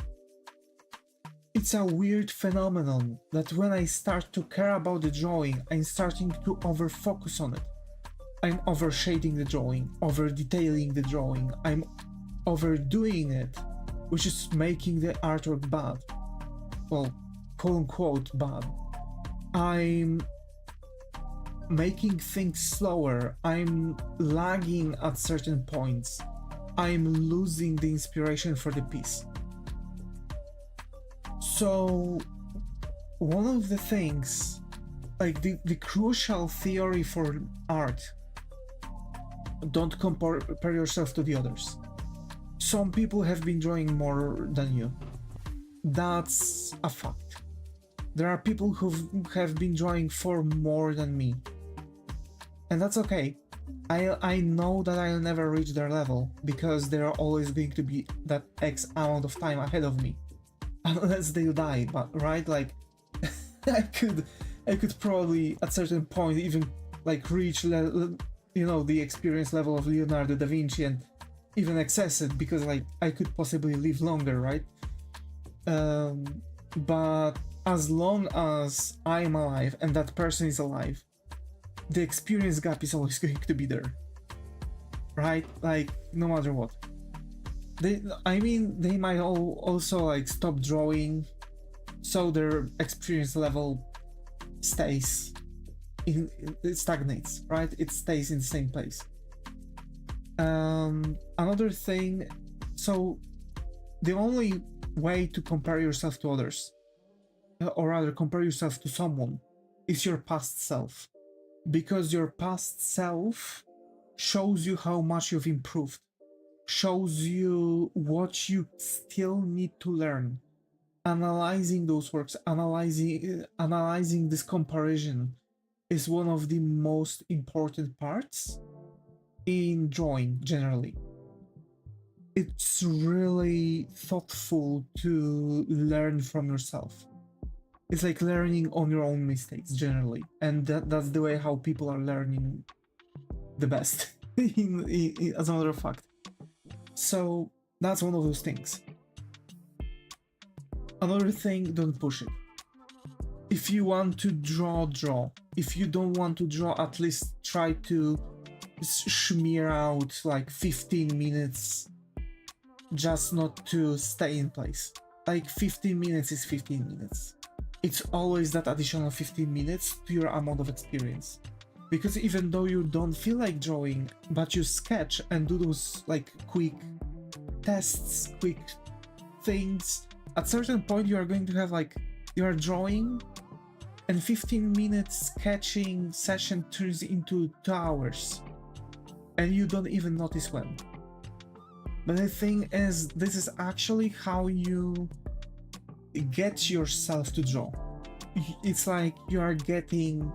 It's a weird phenomenon that when I start to care about the drawing, I'm starting to over-focus on it. I'm over-shading the drawing, over-detailing the drawing, I'm overdoing it, which is making the artwork bad. Well, quote-unquote bad. I'm making things slower, I'm lagging at certain points, I'm losing the inspiration for the piece. So one of the things, like the crucial theory for art, don't compare yourself to the others. Some people have been drawing more than you. That's a fact. There are people who have been drawing for more than me. And that's okay. I know that I'll never reach their level because there are always going to be that X amount of time ahead of me. Unless they die, but right? Like I could probably at certain point even like reach the experience level of Leonardo da Vinci and even access it because like I could possibly live longer, right? But as long as I'm alive and that person is alive, the experience gap is always going to be there, right? Like no matter what. They might also like stop drawing, so their experience level stays it stagnates, right? It stays in the same place. Another thing, so the only way to compare yourself to others, or rather compare yourself to someone, is your past self, because your past self shows you how much you've improved, shows you what you still need to learn. Analyzing those works, analyzing this comparison is one of the most important parts in drawing generally. It's really thoughtful to learn from yourself. It's like learning on your own mistakes generally, and that's the way how people are learning the best as a matter of fact. So that's one of those things. Another thing, don't push it. If you want to draw. If you don't want to draw, at least try to smear out like 15 minutes just not to stay in place. Like 15 minutes is 15 minutes. It's always that additional 15 minutes to your amount of experience. Because even though you don't feel like drawing, but you sketch and do those like quick tests, quick things, at certain point you are going to have like, you are drawing and 15 minutes sketching session turns into 2 hours and you don't even notice when. But the thing is, this is actually how you get yourself to draw. It's like you are getting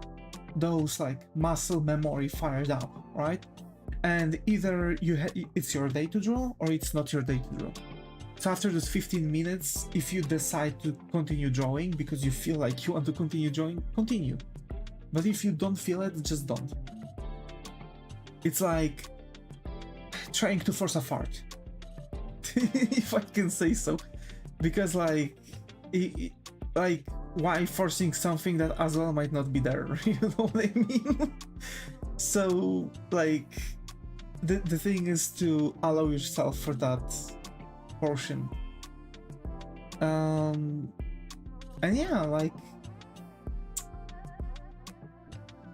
those like muscle memory fired up, right? And either it's your day to draw or it's not your day to draw. So after those 15 minutes, if you decide to continue drawing because you feel like you want to continue drawing, continue. But if you don't feel it, just don't. It's like trying to force a fart, if I can say so. Because like why forcing something that as well might not be there? You know what I mean? So, like, the thing is to allow yourself for that portion. And yeah, like,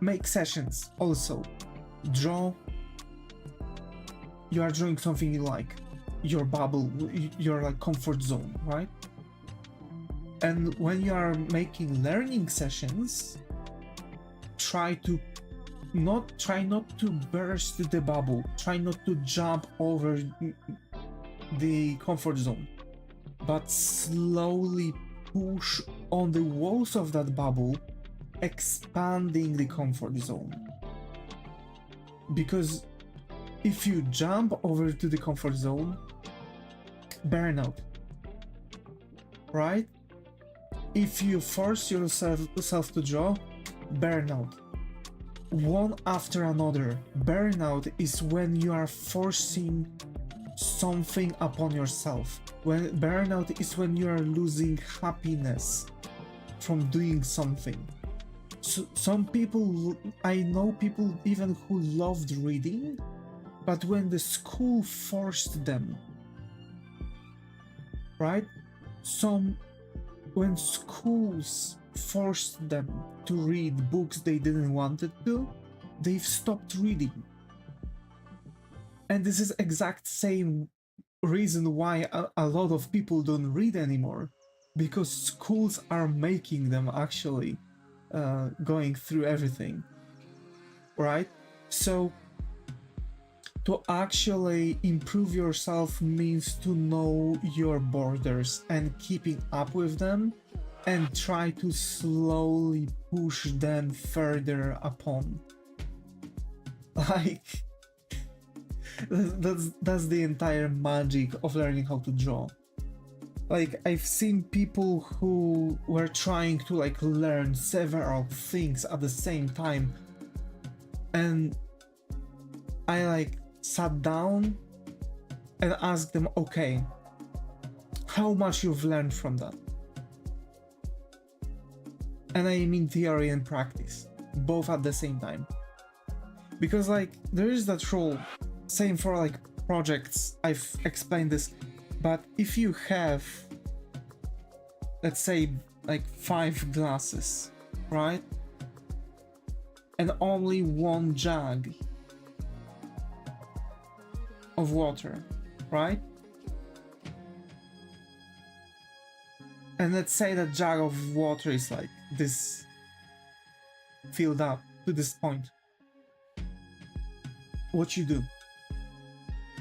make sessions also. Draw. You are drawing something you like, your bubble, your like comfort zone, right? And when you are making learning sessions, try not to burst the bubble, try not to jump over the comfort zone, but slowly push on the walls of that bubble, expanding the comfort zone. Because if you jump over to the comfort zone, burnout, right? If you force yourself to draw, burnout. One after another. Burnout is when you are forcing something upon yourself. When burnout is when you are losing happiness from doing something. So some people, I know people even who loved reading, but when the school forced them, right? When schools forced them to read books they didn't want to, they've stopped reading. And this is exact same reason why a lot of people don't read anymore, because schools are making them actually going through everything, right? So to actually improve yourself means to know your borders and keeping up with them, and try to slowly push them further upon. Like, that's the entire magic of learning how to draw. Like, I've seen people who were trying to like learn several things at the same time, and I like sat down and asked them, okay, how much you've learned from that? And I mean theory and practice, both at the same time. Because like, there is that rule, same for like projects, I've explained this, but if you have, let's say, like 5 glasses, right? And only 1 jug of water, right? And let's say that jug of water is like this, filled up to this point. What you do?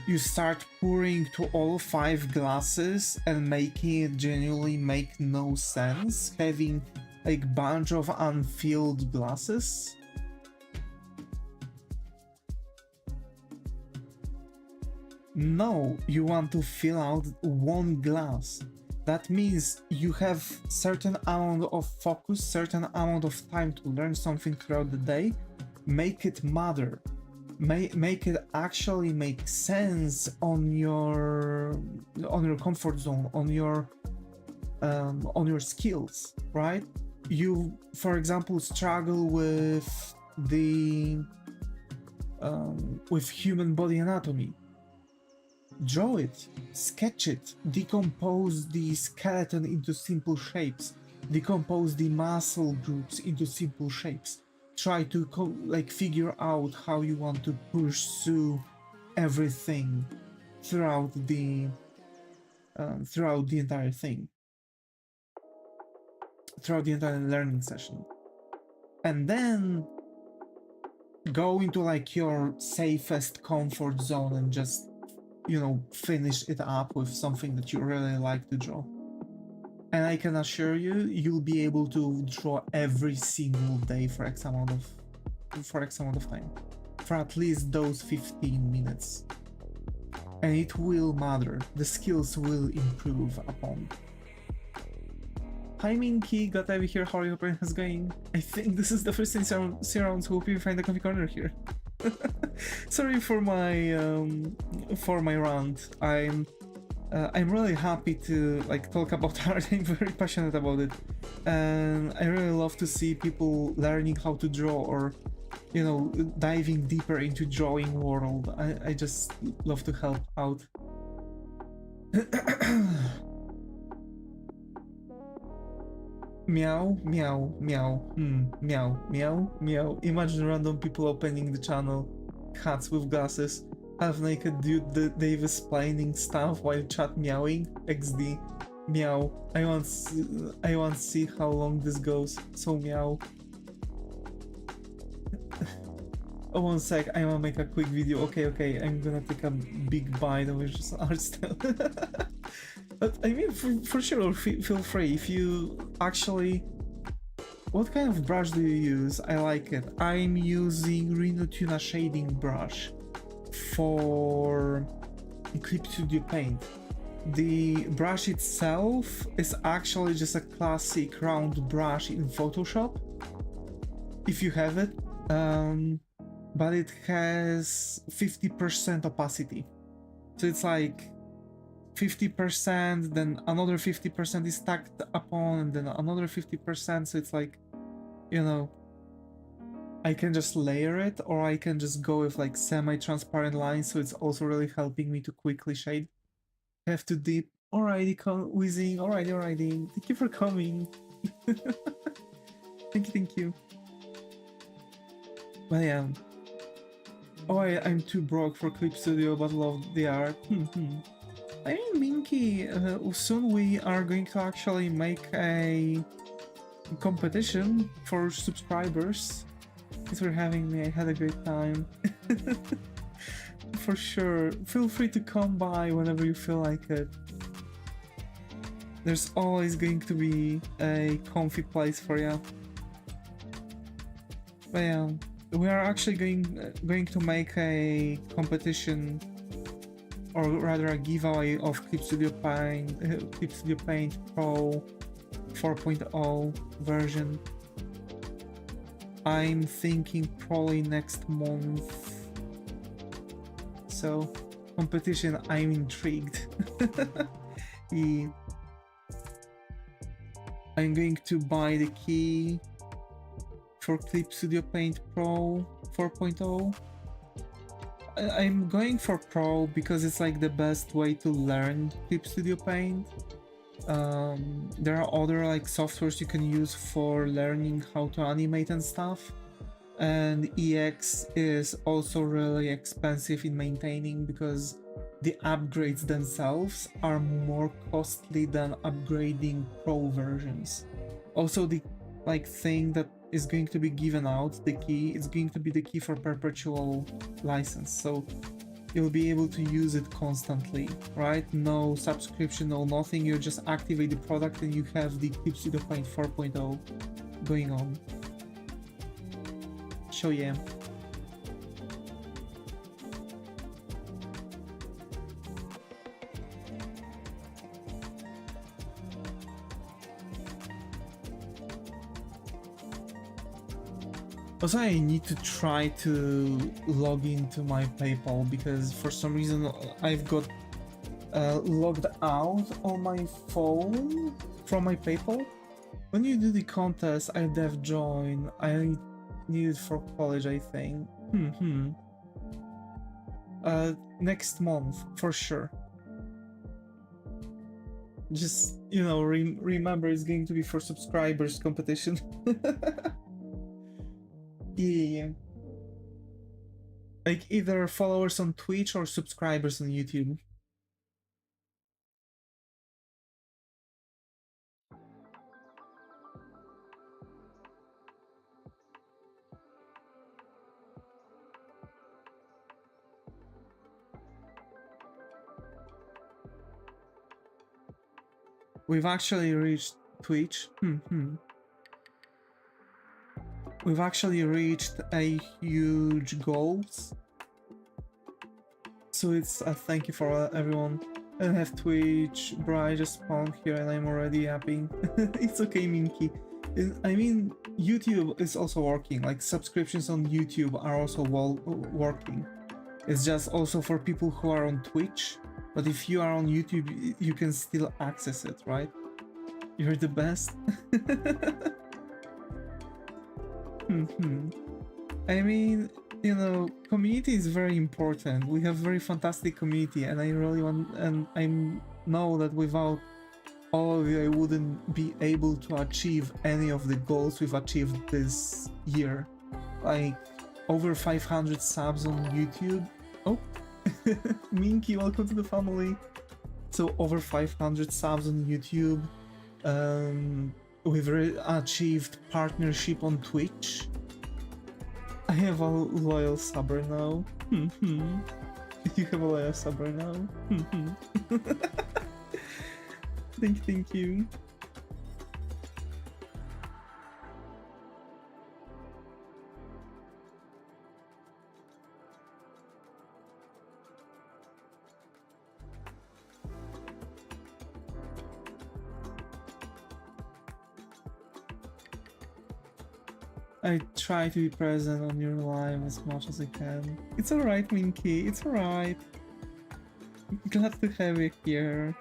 You start pouring to all 5 glasses and making it genuinely make no sense, having like bunch of unfilled glasses. No, you want to fill out 1 glass. That means you have certain amount of focus, certain amount of time to learn something throughout the day. Make it matter. Make it actually make sense on your comfort zone, on your skills, right? You, for example, struggle with the with human body anatomy. Draw it, sketch it, decompose the skeleton into simple shapes, decompose the muscle groups into simple shapes. Try to like figure out how you want to pursue everything throughout the entire thing, throughout the entire learning session, and then go into like your safest comfort zone and just, you know, finish it up with something that you really like to draw. And I can assure you, you'll be able to draw every single day for X amount of time, for at least those 15 minutes. And it will matter. The skills will improve upon. Hi Minky, glad to have you here. How are your parents going? I think this is the first thing surrounds. Hope you find a comfy corner here. Sorry for my rant. I'm really happy to like talk about art. I'm very passionate about it, and I really love to see people learning how to draw, or you know, diving deeper into drawing world. I just love to help out. Meow, meow, meow, meow, meow, meow. Imagine random people opening the channel. Cats with glasses. Half naked dude Davis planning stuff while chat meowing. XD. Meow. I want to see how long this goes. So meow. Oh, 1 sec. I wanna make a quick video. Okay. I'm gonna take a big bite of just art style. But I mean, for sure, feel free. If you actually... What kind of brush do you use? I like it. I'm using Reno Tuna shading brush for Clip Studio Paint. The brush itself is actually just a classic round brush in Photoshop, if you have it. But it has 50% opacity. So it's like 50%, then another 50% is stacked upon, and then another 50%, so it's like, you know, I can just layer it, or I can just go with like semi-transparent lines, so it's also really helping me to quickly shade. Have to dip. Alrighty, whizzing. Alrighty. Thank you for coming. Thank you. But yeah. Oh, I'm too broke for Clip Studio, but love the art. I mean, Minky, soon we are going to actually make a competition for subscribers. Thanks for having me, I had a great time. For sure, feel free to come by whenever you feel like it. There's always going to be a comfy place for you. But yeah, we are actually going to make a competition, or rather a giveaway of Clip Studio Paint Pro 4.0 version. I'm thinking probably next month. So, competition, I'm intrigued. Yeah. I'm going to buy the key for Clip Studio Paint Pro 4.0. I'm going for Pro because it's like the best way to learn Clip Studio Paint. There are other like softwares you can use for learning how to animate and stuff, and EX is also really expensive in maintaining because the upgrades themselves are more costly than upgrading Pro versions. Also, the like thing that is going to be given out, the key, is going to be the key for perpetual license, so you'll be able to use it constantly, right? No subscription, no nothing, you just activate the product and you have the Clip Studio Paint 4.0 going on. So yeah. Also, I need to try to log into my PayPal because for some reason I've got logged out on my phone from my PayPal. When you do the contest, I dev join. I need it for college, I think. Next month for sure. Just, you know, remember it's going to be for subscribers competition. Yeah. Like either followers on Twitch or subscribers on YouTube. We've actually reached Twitch. We've actually reached a huge goals. So it's a thank you for everyone. I don't have Twitch, bro, I just spawned here and I'm already yapping. It's okay, Minky. I mean, YouTube is also working, like subscriptions on YouTube are also working. It's just also for people who are on Twitch, But if you are on YouTube, you can still access it, right? You're the best. I mean, you know, community is very important. We have very fantastic community, and I really want, and I know that without all of you, I wouldn't be able to achieve any of the goals we've achieved this year. Like, over 500 subs on YouTube. Oh, Minky, welcome to the family. So, over 500 subs on YouTube. We've achieved partnership on Twitch. I have a loyal subber now. You have a loyal subber now. Thank you. I try to be present on your live as much as I can. It's alright, Minky, it's alright. Glad to have you here.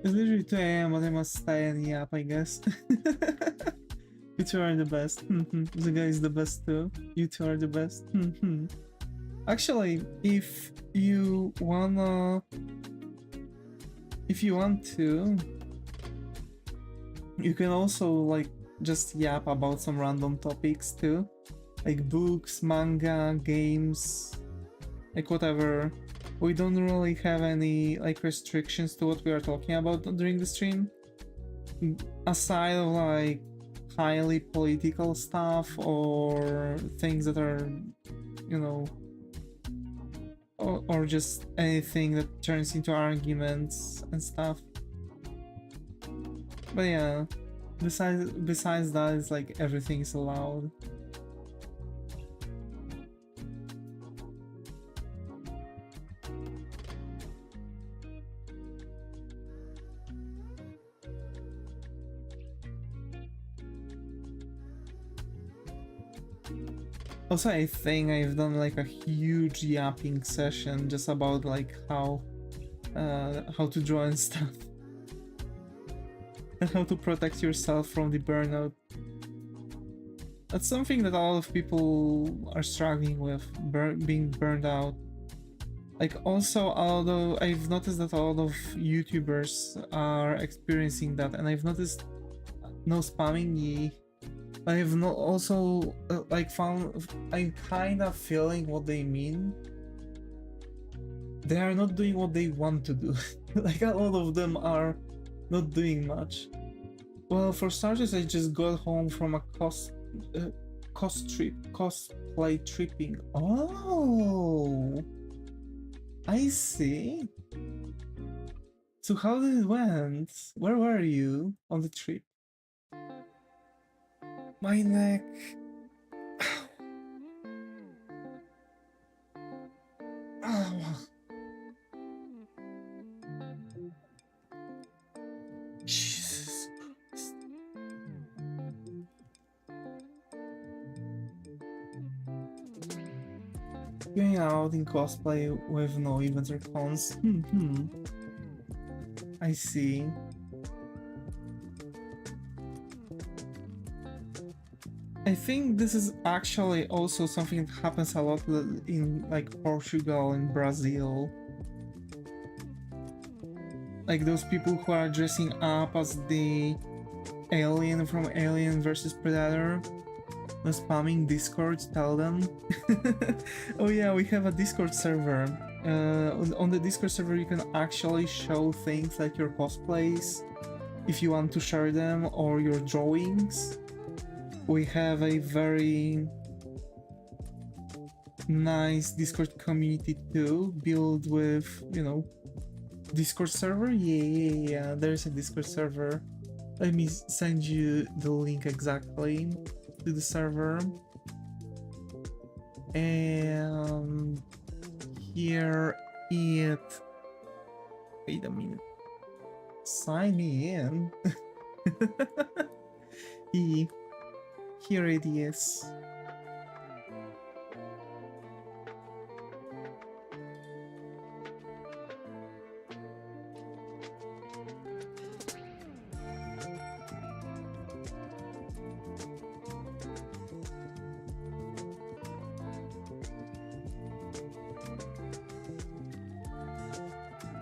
It's literally 2 AM, but I must stay and yap, I guess. You two are the best. The guy is the best too. You two are the best. Actually, if you want to, you can also like just yap about some random topics too, like books, manga, games, like whatever. We don't really have any like restrictions to what we are talking about during the stream, aside of like highly political stuff or things that are, you know, or just anything that turns into arguments and stuff. But yeah, besides that, it's like everything is allowed. Also, I think I've done like a huge yapping session just about like how to draw and stuff, and how to protect yourself from the burnout. That's something that a lot of people are struggling with, being burned out. Like also, although I've noticed that a lot of YouTubers are experiencing that, and I've noticed no spamming ye. I've not also like found I'm kind of feeling what they mean. They are not doing what they want to do. Like a lot of them are not doing much. Well, for starters, I just got home from a cosplay tripping. Oh, I see. So how did it went? Where were you on the trip? My neck. Oh. Jesus Christ. Going out in cosplay with no events or cons. I see. I think this is actually also something that happens a lot in like Portugal and Brazil. Like those people who are dressing up as the alien from Alien vs Predator. No spamming Discord, tell them. Oh yeah, we have a Discord server. On the Discord server you can actually show things like your cosplays, if you want to share them, or your drawings. We have a very nice Discord community too, built with, you know, Discord server? Yeah, there's a Discord server. Let me send you the link exactly to the server. And here it... Wait a minute. Sign me in. Here it is.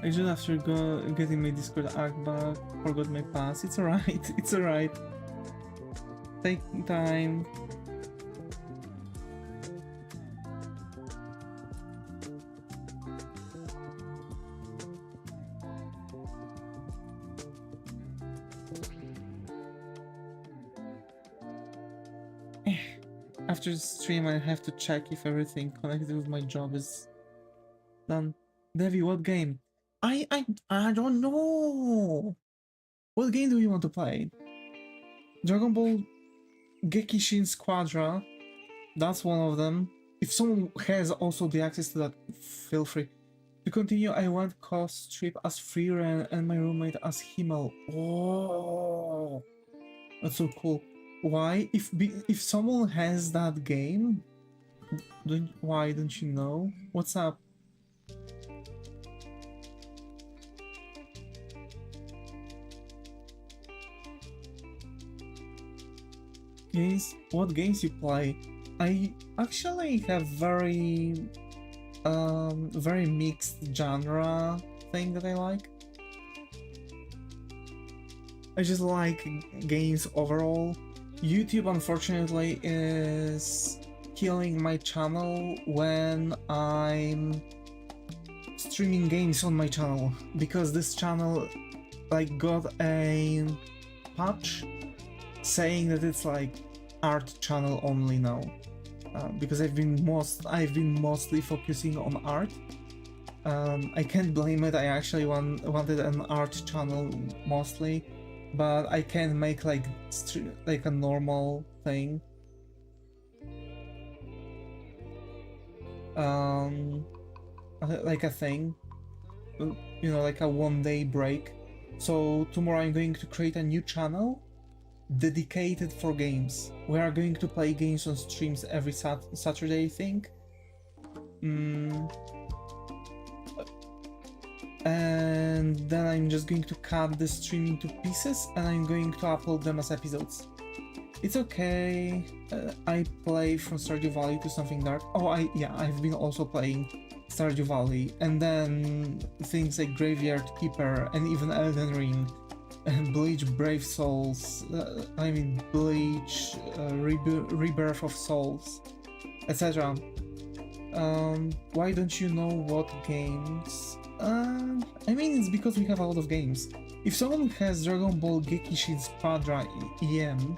I just after getting my Discord act back, forgot my pass. It's alright, it's alright. Take time. After the stream, I have to check if everything connected with my job is done. Devi, what game? I don't know. What game do you want to play? Dragon Ball Gekishin Squadra. That's one of them. If someone has also the access to that, feel free. To continue, I want Cost Strip as Freeren and my roommate as Himmel. Oh, that's so cool. Why? If someone has that game, why don't you know? What's up? Games? What games you play? I actually have very mixed genre thing that I like. I just like games overall. YouTube unfortunately is killing my channel when I'm streaming games on my channel, because this channel like got a patch saying that it's like art channel only now, because I've been mostly focusing on art. I can't blame it. I actually wanted an art channel mostly, but I can't make like a normal thing. Like a thing, you know, like a one-day break. So tomorrow I'm going to create a new channel dedicated for games. We are going to play games on streams every Saturday, I think. And then I'm just going to cut the stream into pieces and I'm going to upload them as episodes. It's okay. I play from Stardew Valley to something dark. Oh, I've been also playing Stardew Valley, and then things like Graveyard Keeper and even Elden Ring and Bleach Brave Souls, Bleach Rebirth of Souls, etc. Why don't you know what games? It's because we have a lot of games. If someone has Dragon Ball Gekishin Squadra EM,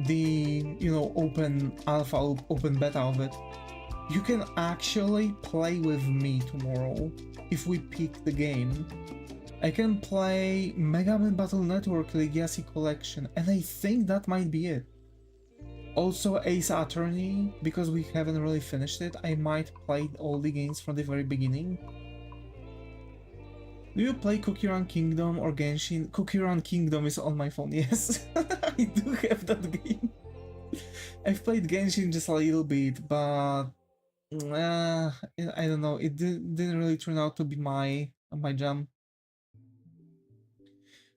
the open alpha, open beta of it, you can actually play with me tomorrow if we pick the game. I can play Mega Man Battle Network Legacy Collection, and I think that might be it. Also Ace Attorney, because we haven't really finished it. I might play all the games from the very beginning. Do you play Cookie Run Kingdom or Genshin? Cookie Run Kingdom is on my phone, yes. I do have that game. I've played Genshin just a little bit, but I don't know, it didn't really turn out to be my jam.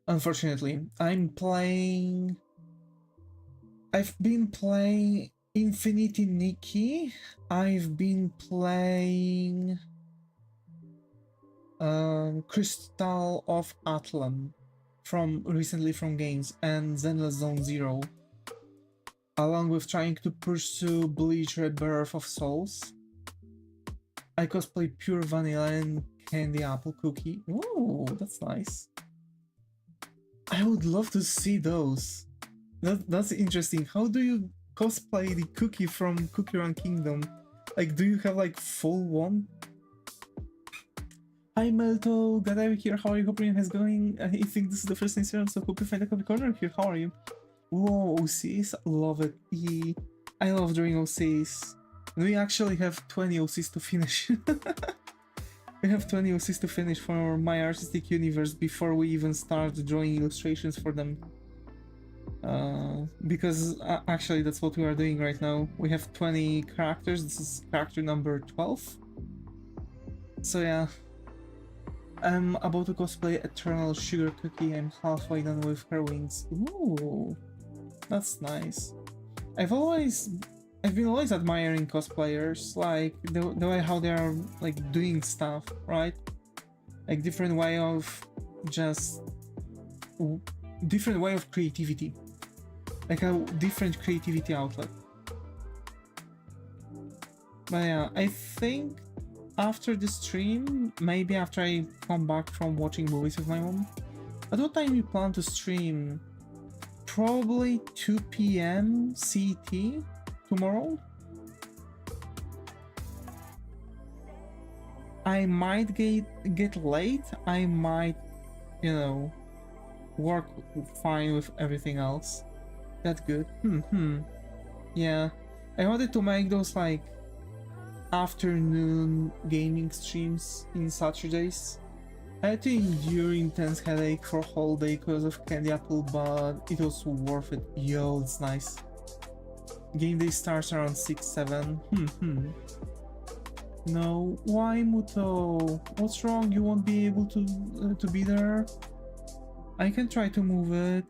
Unfortunately, I've been playing Infinity Nikki, I've been playing Crystal of Atlan recently from games, and Zenless Zone Zero, along with trying to pursue Bleach Rebirth of Souls. I cosplay Pure Vanilla and Candy Apple Cookie. Ooh, that's nice. I would love to see those. That's interesting. How do you cosplay the cookie from Cookie Run Kingdom? Like, do you have like full one? Hi Melto, glad I'm here. How are you? Hope your is going. I think this is the first Instagram, so hope you find a coffee corner here. How are you? Whoa, OCs, love it. I love doing OCs. We actually have 20 OCs to finish. We have 20 OCs to finish for my artistic universe before we even start drawing illustrations for them. Because actually that's what we are doing right now. We have 20 characters. This is character number 12. So yeah. I'm about to cosplay Eternal Sugar Cookie. I'm halfway done with her wings. Ooh, that's nice. I've been always admiring cosplayers, like the way how they are like doing stuff, right? Like different way of different way of creativity, like a different creativity outlet. But yeah, I think after the stream, maybe after I come back from watching movies with my mom, at what time you plan to stream? Probably 2 p.m. CET tomorrow. I might get late. I might, you know, work fine with everything else. That's good. Yeah, I wanted to make those like afternoon gaming streams in Saturdays. I had to endure intense headache for a whole day because of candy apple, but it was worth it. Yo, it's nice. Game day starts around 6-7. No, why Muto? What's wrong? You won't be able to be there? I can try to move it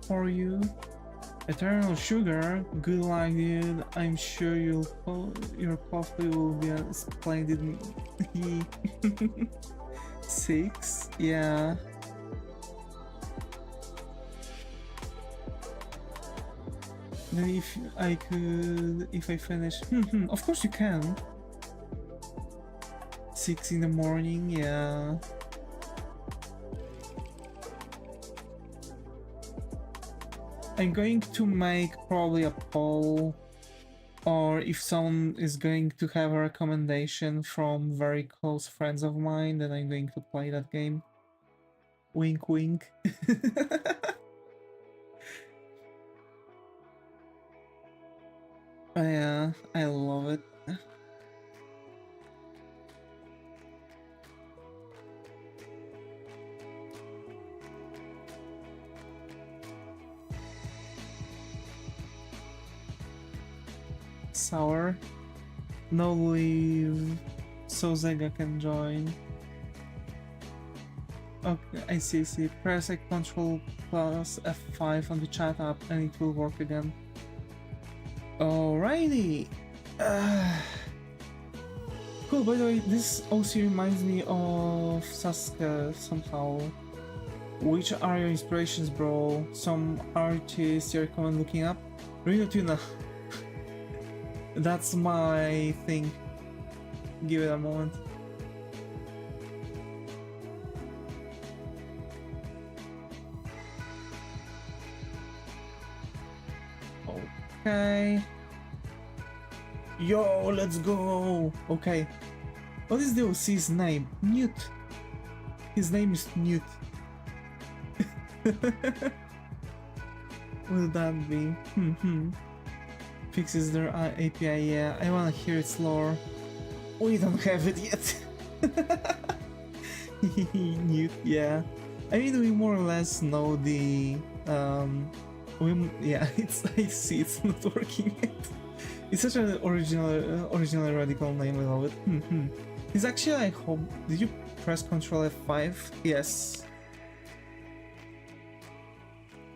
for you. Eternal Sugar, good luck, dude. I'm sure your coffee will be a splendid. 6, yeah. Then if I finish, of course you can. 6 in the morning, yeah. I'm going to make probably a poll, or if someone is going to have a recommendation from very close friends of mine, then I'm going to play that game. Wink wink. Yeah, I love it. Sour. No leave, so Zega can join. Okay, I see. Press a Control plus F5 on the chat app and it will work again. Alrighty. Cool, by the way, this also reminds me of Sasuke somehow. Which are your inspirations, bro? Some artists you recommend looking up? Rino Tuna. That's my thing. Give it a moment. Okay. Yo, let's go. Okay. What is the OC's name? Newt. His name is Newt. Will that be? Fixes their API, yeah. I wanna hear its lore. We don't have it yet. Newt, yeah. I mean, we more or less know the yeah, I see it's not working yet. It's such an original radical name. I love it. It's actually, I hope. Did you press Control F5? Yes.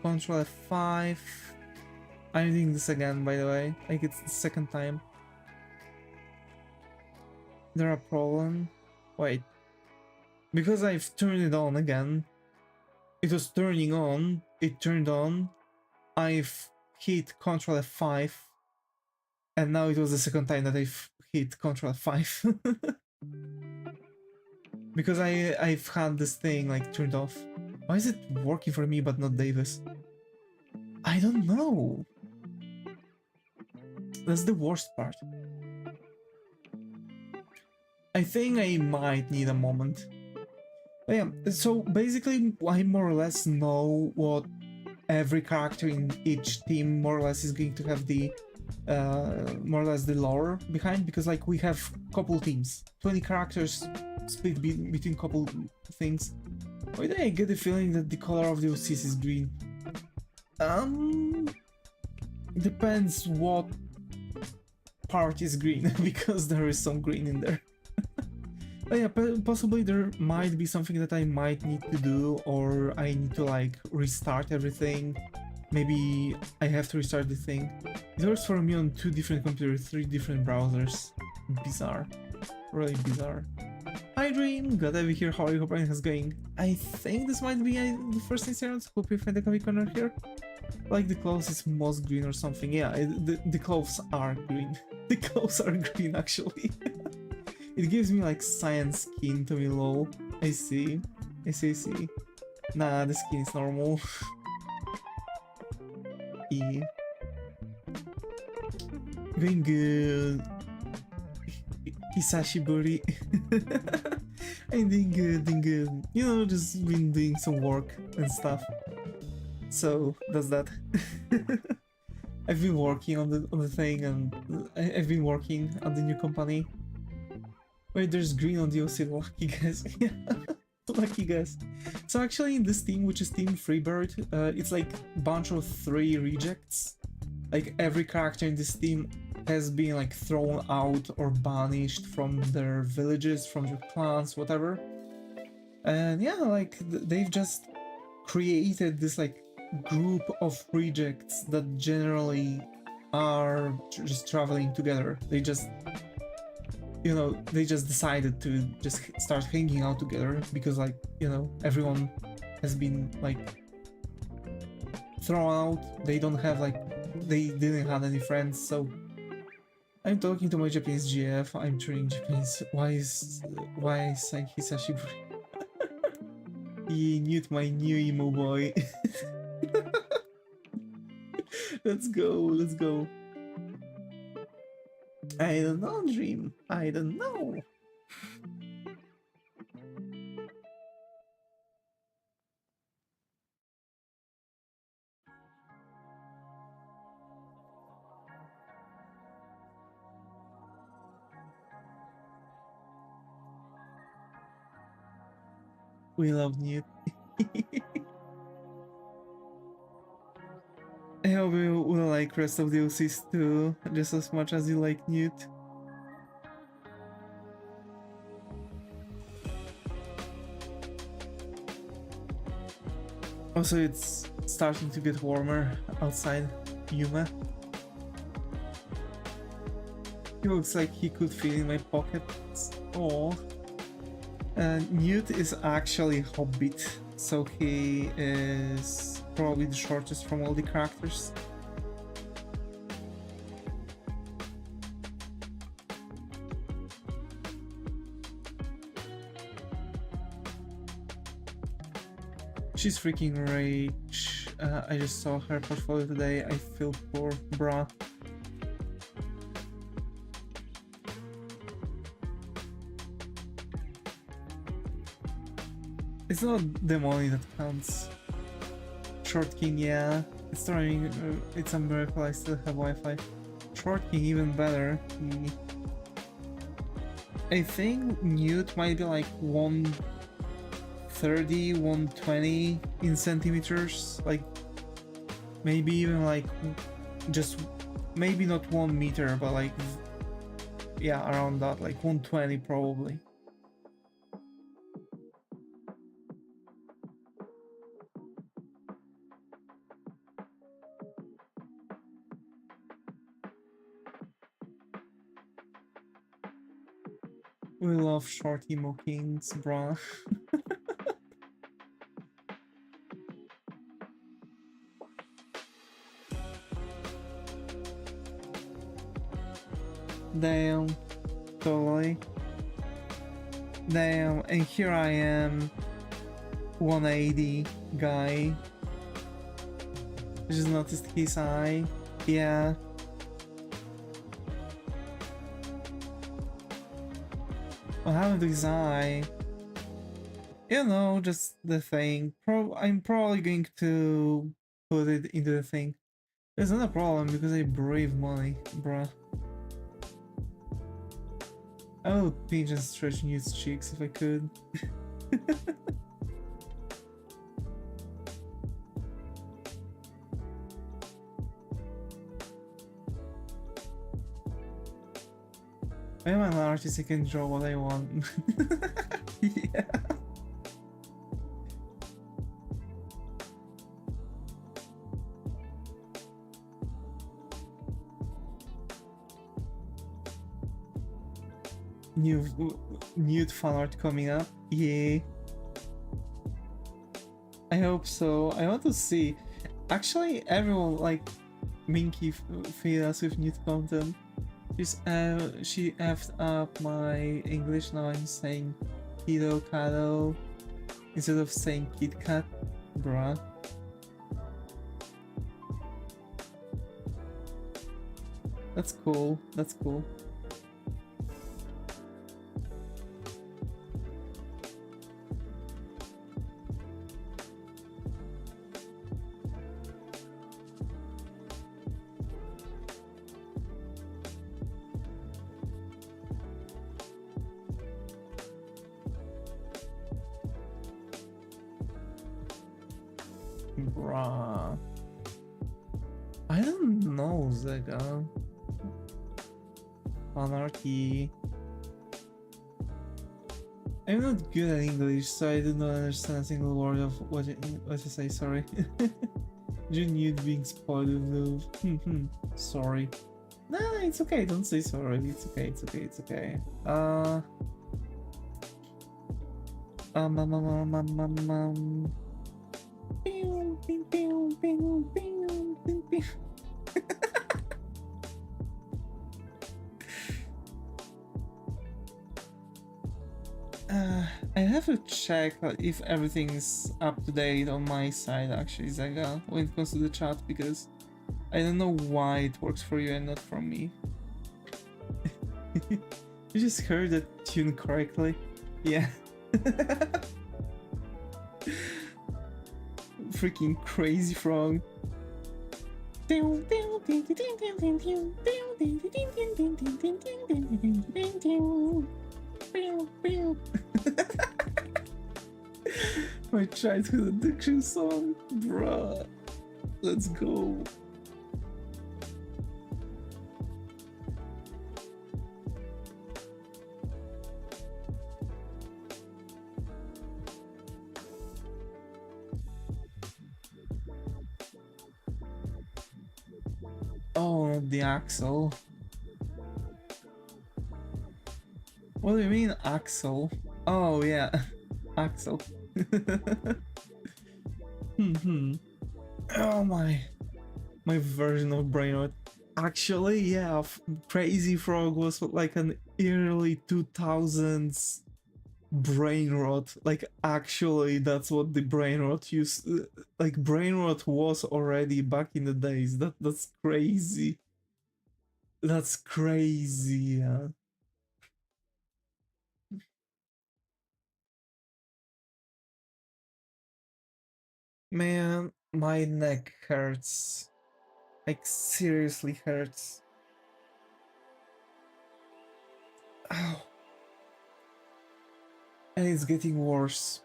Control F5. I'm doing this again, by the way. Like it's the second time. There a problem? Wait. Because I've turned it on again. It was turning on. It turned on. I've hit Control F5. And now it was the second time that I've hit Control F5. Because I've had this thing like turned off. Why is it working for me but not Davis? I don't know. That's the worst part. I think I might need a moment. But yeah, so basically I more or less know what every character in each team more or less is going to have the more or less the lore behind, because like we have couple teams, 20 characters split between couple things. Why do I get the feeling that the color of the OCs is green? Depends what part is green, because there is some green in there. But yeah, possibly there might be something that I might need to do, or I need to like restart everything. Maybe I have to restart the thing. It works for me on 2 different computers, 3 different browsers. Bizarre. Really bizarre. Hi Dream, glad to be here. How are you? Hope everything is going. I think this might be the first incident. Hope you find the comic corner here. Like the clothes is moss green or something. Yeah, the clothes are green. The clothes are green actually. It gives me like science skin to me, lol. I see. I see. Nah, the skin is normal. Yeah. Going good. Hisashiburi. I'm doing good. You know, just been doing some work and stuff. So that's that. I've been working on the thing, and I've been working on the new company. Wait, there's green on the OC, lucky guys. Lucky guys. So actually in this team, which is Team Freebird, it's like a bunch of 3 rejects. Like every character in this team has been like thrown out or banished from their villages, from their clans, whatever. And yeah, like they've just created this like group of rejects that generally are just traveling together. They just, you know, they just decided to just start hanging out together because, like, you know, everyone has been like thrown out. They don't have like, they didn't have any friends. So I'm talking to my Japanese GF. I'm training Japanese. Why is Hisashiburi? He knew my new emo boy. Let's go. I don't know, Dream. I don't know. We love Newt. I hope you will like rest of the OCs too, just as much as you like Newt. Also, it's starting to get warmer outside Yuma. He looks like he could fit in my pockets. Oh. Newt is actually Hobbit, so he is probably the shortest from all the characters. She's freaking rich. I just saw her portfolio today. I feel poor, bruh. It's not the money that counts. Short King, yeah. It's trying. It's a miracle I still have Wi-Fi. Short King, even better. I think Newt might be like 130, 120 in centimeters. Like maybe even like just maybe not 1 meter, but like yeah, around that, like 120 probably. We love short emo kings, bruh. Damn, totally. Damn, and here I am, 180 guy. I just noticed his eye. Yeah. How do I? You know, just the thing. I'm probably going to put it into the thing. There's not a problem because I brave money, bruh. I would pinch and stretch Newt's cheeks if I could. I'm an artist, I can draw what I want. Yeah. New fan art coming up. Yeah. I hope so. I want to see. Actually, everyone like Minky feed us with new content. She effed up my English. Now I'm saying kiddo cuddle instead of saying Kit Kat, bruh. That's cool. That's cool. Bruh. I don't know, Zega. Anarchy. I'm not good at English, so I do not understand a single word of what you say, sorry. You knew being spoiled with love. Sorry. Nah, it's okay, don't say sorry. It's okay, it's okay, it's okay. I have to check if everything's up to date on my side, actually, Zega, when it comes to the chat, because I don't know why it works for you and not for me. You just heard that tune correctly? Yeah. Freaking crazy frog. My childhood addiction song, bruh. Let's go. Oh, the axle. What do you mean, axle? Oh, yeah, axle. Oh my version of brain rot. Actually, yeah, Crazy Frog was like an early 2000s brain rot. Like, actually, that's what the brain rot used. Like, brain rot was already back in the days. That's crazy. That's crazy. Yeah. Man, my neck hurts. Like, seriously hurts. Ow. And it's getting worse.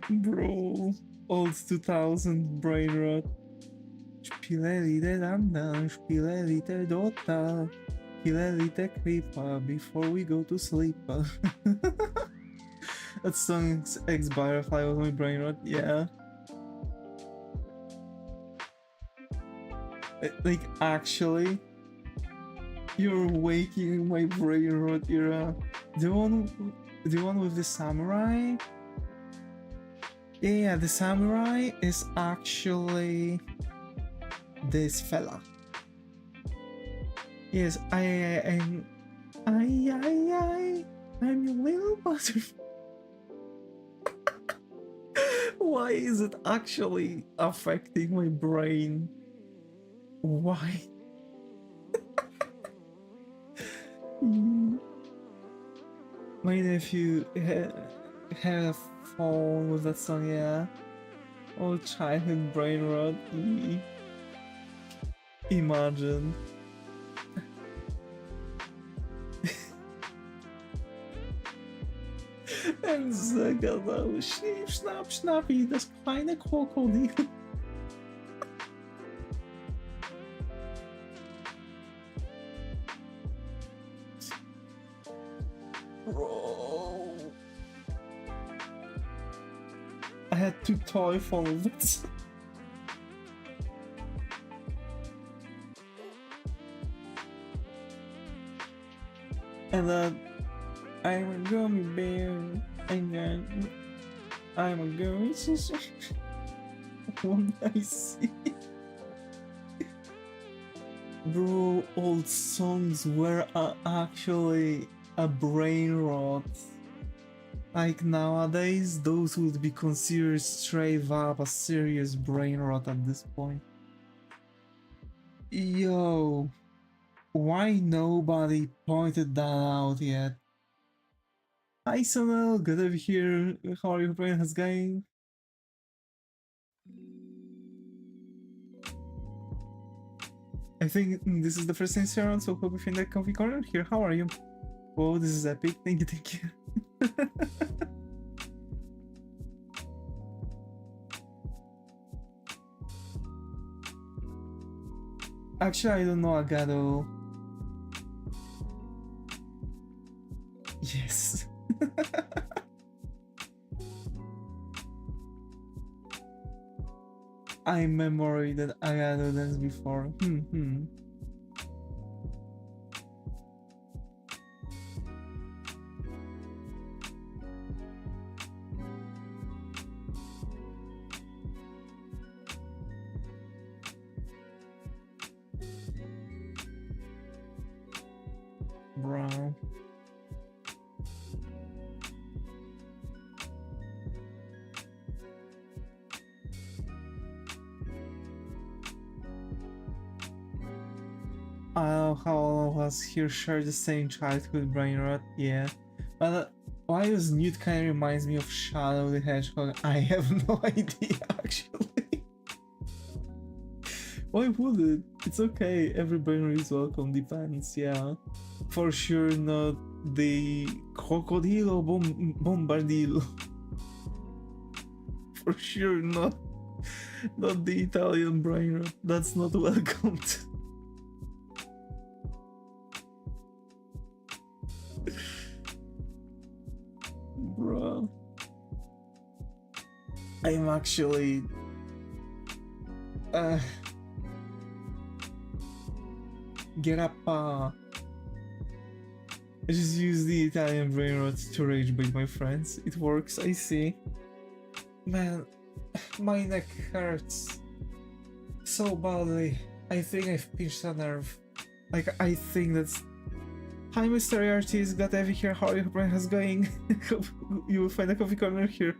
Bro, old 2000 brain rot. Spilelite dandan, spilelite dota, spilelite creepa before we go to sleep. That song's X-Butterfly was my brain rot, yeah. Like, actually, you're waking my brain rot era. The one with the samurai? Yeah, the samurai is actually this fella. Yes, I'm your little butterfly. Why is it actually affecting my brain? Why? My nephew had a phone with that song, yeah. Oh, childhood brain rot. Imagine. En zagadał, śnip, snap, snap i das kleine Krokodil. Bro. I had to toy for it. And then I'm a gummy bear, and then I'm a gummy sister. What I see. Bro, old songs were actually a brain rot. Like nowadays, those would be considered straight up a serious brain rot at this point. Yo, why nobody pointed that out yet? Hi Sonal, good to be here. How are your brain has going? I think this is the first time around, so hope you find that comfy corner here. How are you? Whoa, this is epic. Thank you, thank you. Actually, I don't know Agado. Yes. I memory that Agado dance before. Bro. I don't know how all of us here share the same childhood brain rot, yeah. But why does Newt kind of reminds me of Shadow the Hedgehog? I have no idea, actually. Why would it? It's okay, every brain rot is welcome, depends, yeah. For sure not the Crocodilo Bombardilo. For sure not the Italian brain rot, that's not welcomed. Bro, I'm actually get up. I just use the Italian brain rot to rage bait my friends. It works, I see. Man, my neck hurts so badly. I think I've pinched a nerve. Like, I think that's... Hi, Mr. Artist, glad to have you here. How are your brain has going? Hope you will find a coffee corner here.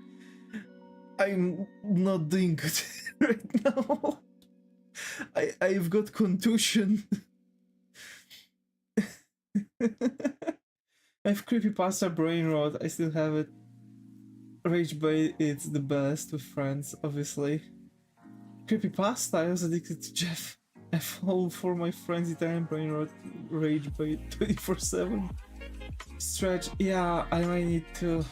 I'm not doing good right now. I've got contusion. I have creepypasta brain rot. I still have it. Rage bait, it's the best with friends, obviously. Creepypasta, I was addicted to Jeff. I fall for my friends Italian brain rot. Rage bait 24/7. Stretch, yeah, I might need to.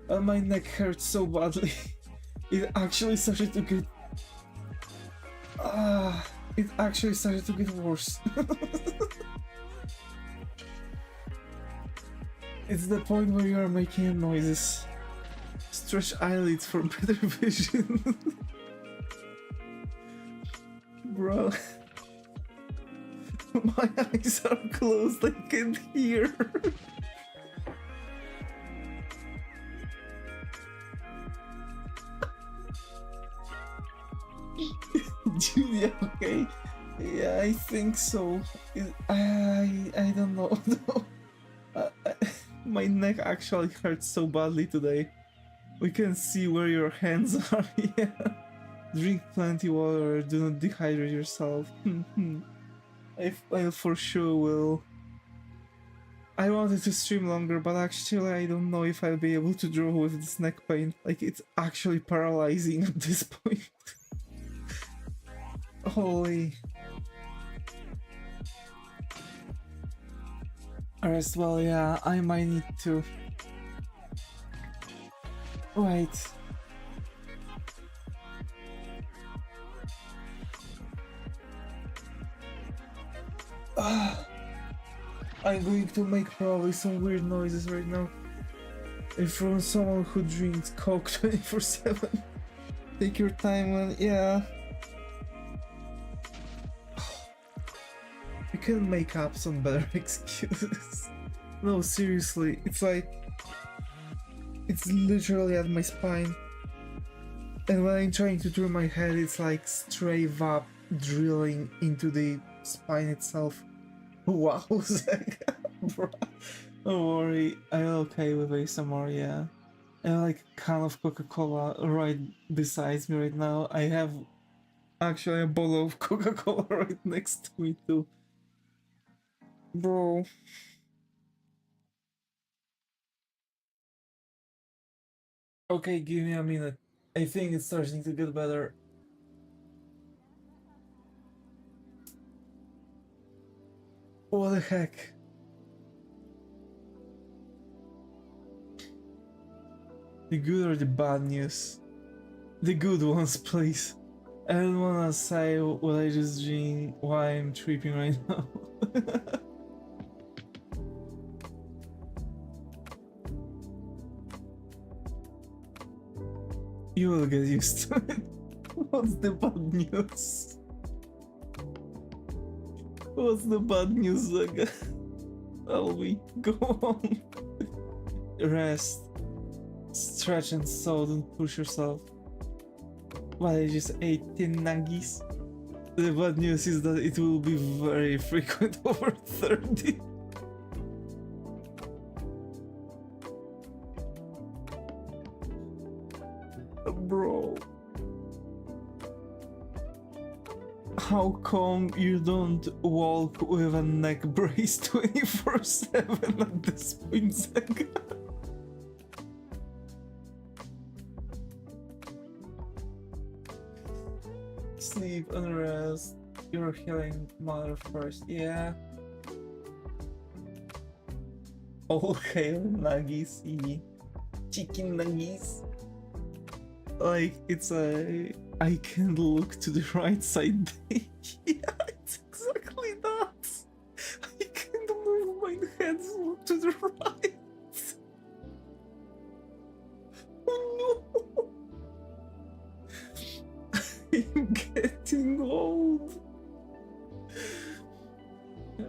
My neck hurts so badly. It actually started to get. It actually started to get worse. It's the point where you are making noises. Stretch eyelids for better vision. Bro. My eyes are closed, I can't hear. Julia, okay? Yeah, I think so. I don't know. No. My neck actually hurts so badly today. We can see where your hands are. Yeah. Drink plenty water. Do not dehydrate yourself. I for sure will. I wanted to stream longer, but actually I don't know if I'll be able to draw with this neck pain. Like, it's actually paralyzing at this point. Holy. Rest well, yeah, I might need to. Wait. I'm going to make probably some weird noises right now. And from someone who drinks Coke 24/7. Take your time, man. Yeah. You can make up some better excuses. No, seriously, it's like... It's literally at my spine. And when I'm trying to turn my head, it's like straight up drilling into the spine itself. Wow, Zach. Bro. Don't worry, I'm okay with ASMR, yeah. And like a can of Coca-Cola right besides me right now. I have actually a bottle of Coca-Cola right next to me too. Bro. Okay, give me a minute. I think it's starting to get better. What the heck? The good or the bad news? The good ones, please. I don't wanna say what I just dreamed, why I'm tripping right now. You will get used to it. What's the bad news? What's the bad news, Zaga? Albi, go on. Rest. Stretch and so don't push yourself. But I just ate 10 nuggies. The bad news is that it will be very frequent over 30. Bro. How come you don't walk with a neck brace 24/7 at this point, Zaga? Sleep and rest. You're healing mother first, yeah. Oh, hail nuggies, chicken nuggies. Like, it's a... I can look to the right side. Yeah, it's exactly that. I can't move my hands to the right. Oh no! I'm getting old.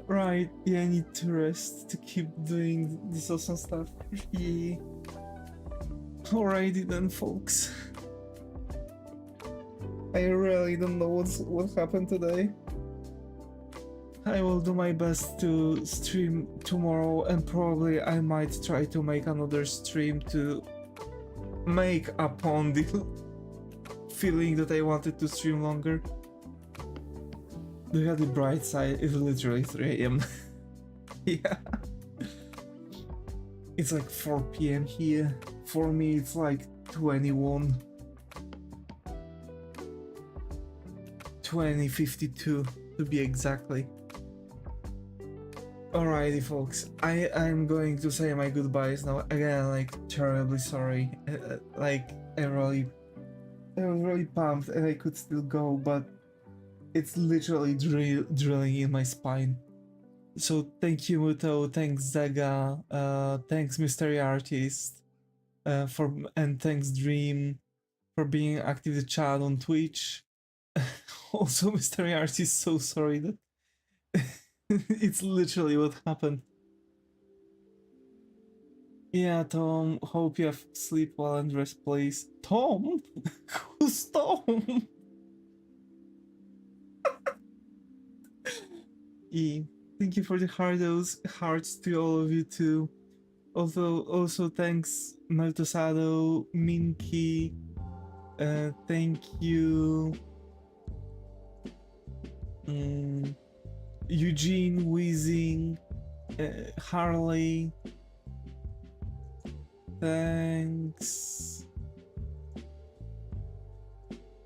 Right, yeah, I need to rest to keep doing this awesome stuff. Yeah. Alrighty then, folks. I really don't know what happened today. I will do my best to stream tomorrow, and probably I might try to make another stream to make upon the feeling that I wanted to stream longer. Look at the bright side, it's literally 3 AM. Yeah. It's like 4 PM here. For me, it's like 21. 20:52 to be exactly. Alrighty, folks. I'm going to say my goodbyes now. Again, like, terribly sorry. Like, I was really pumped and I could still go, but it's literally drilling in my spine. So thank you, Muto. Thanks, Zaga. Thanks, Mystery Artist. And thanks, Dream, for being active in the chat on Twitch. Also, Mystery Artist, so sorry that it's literally what happened. Yeah, Tom, hope you have sleep well and rest, please. Tom? Who's Tom? Yeah. Thank you for the hearts to all of you too. Also thanks Maltosado, Minky, thank you, um, Eugene, Wheezing, Harley, thanks.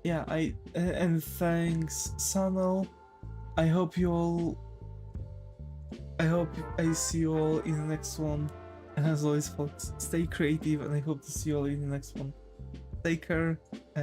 Yeah, and thanks Sano. I hope you all. I hope I see you all in the next one. And as always, folks, stay creative, and I hope to see you all in the next one. Take care. And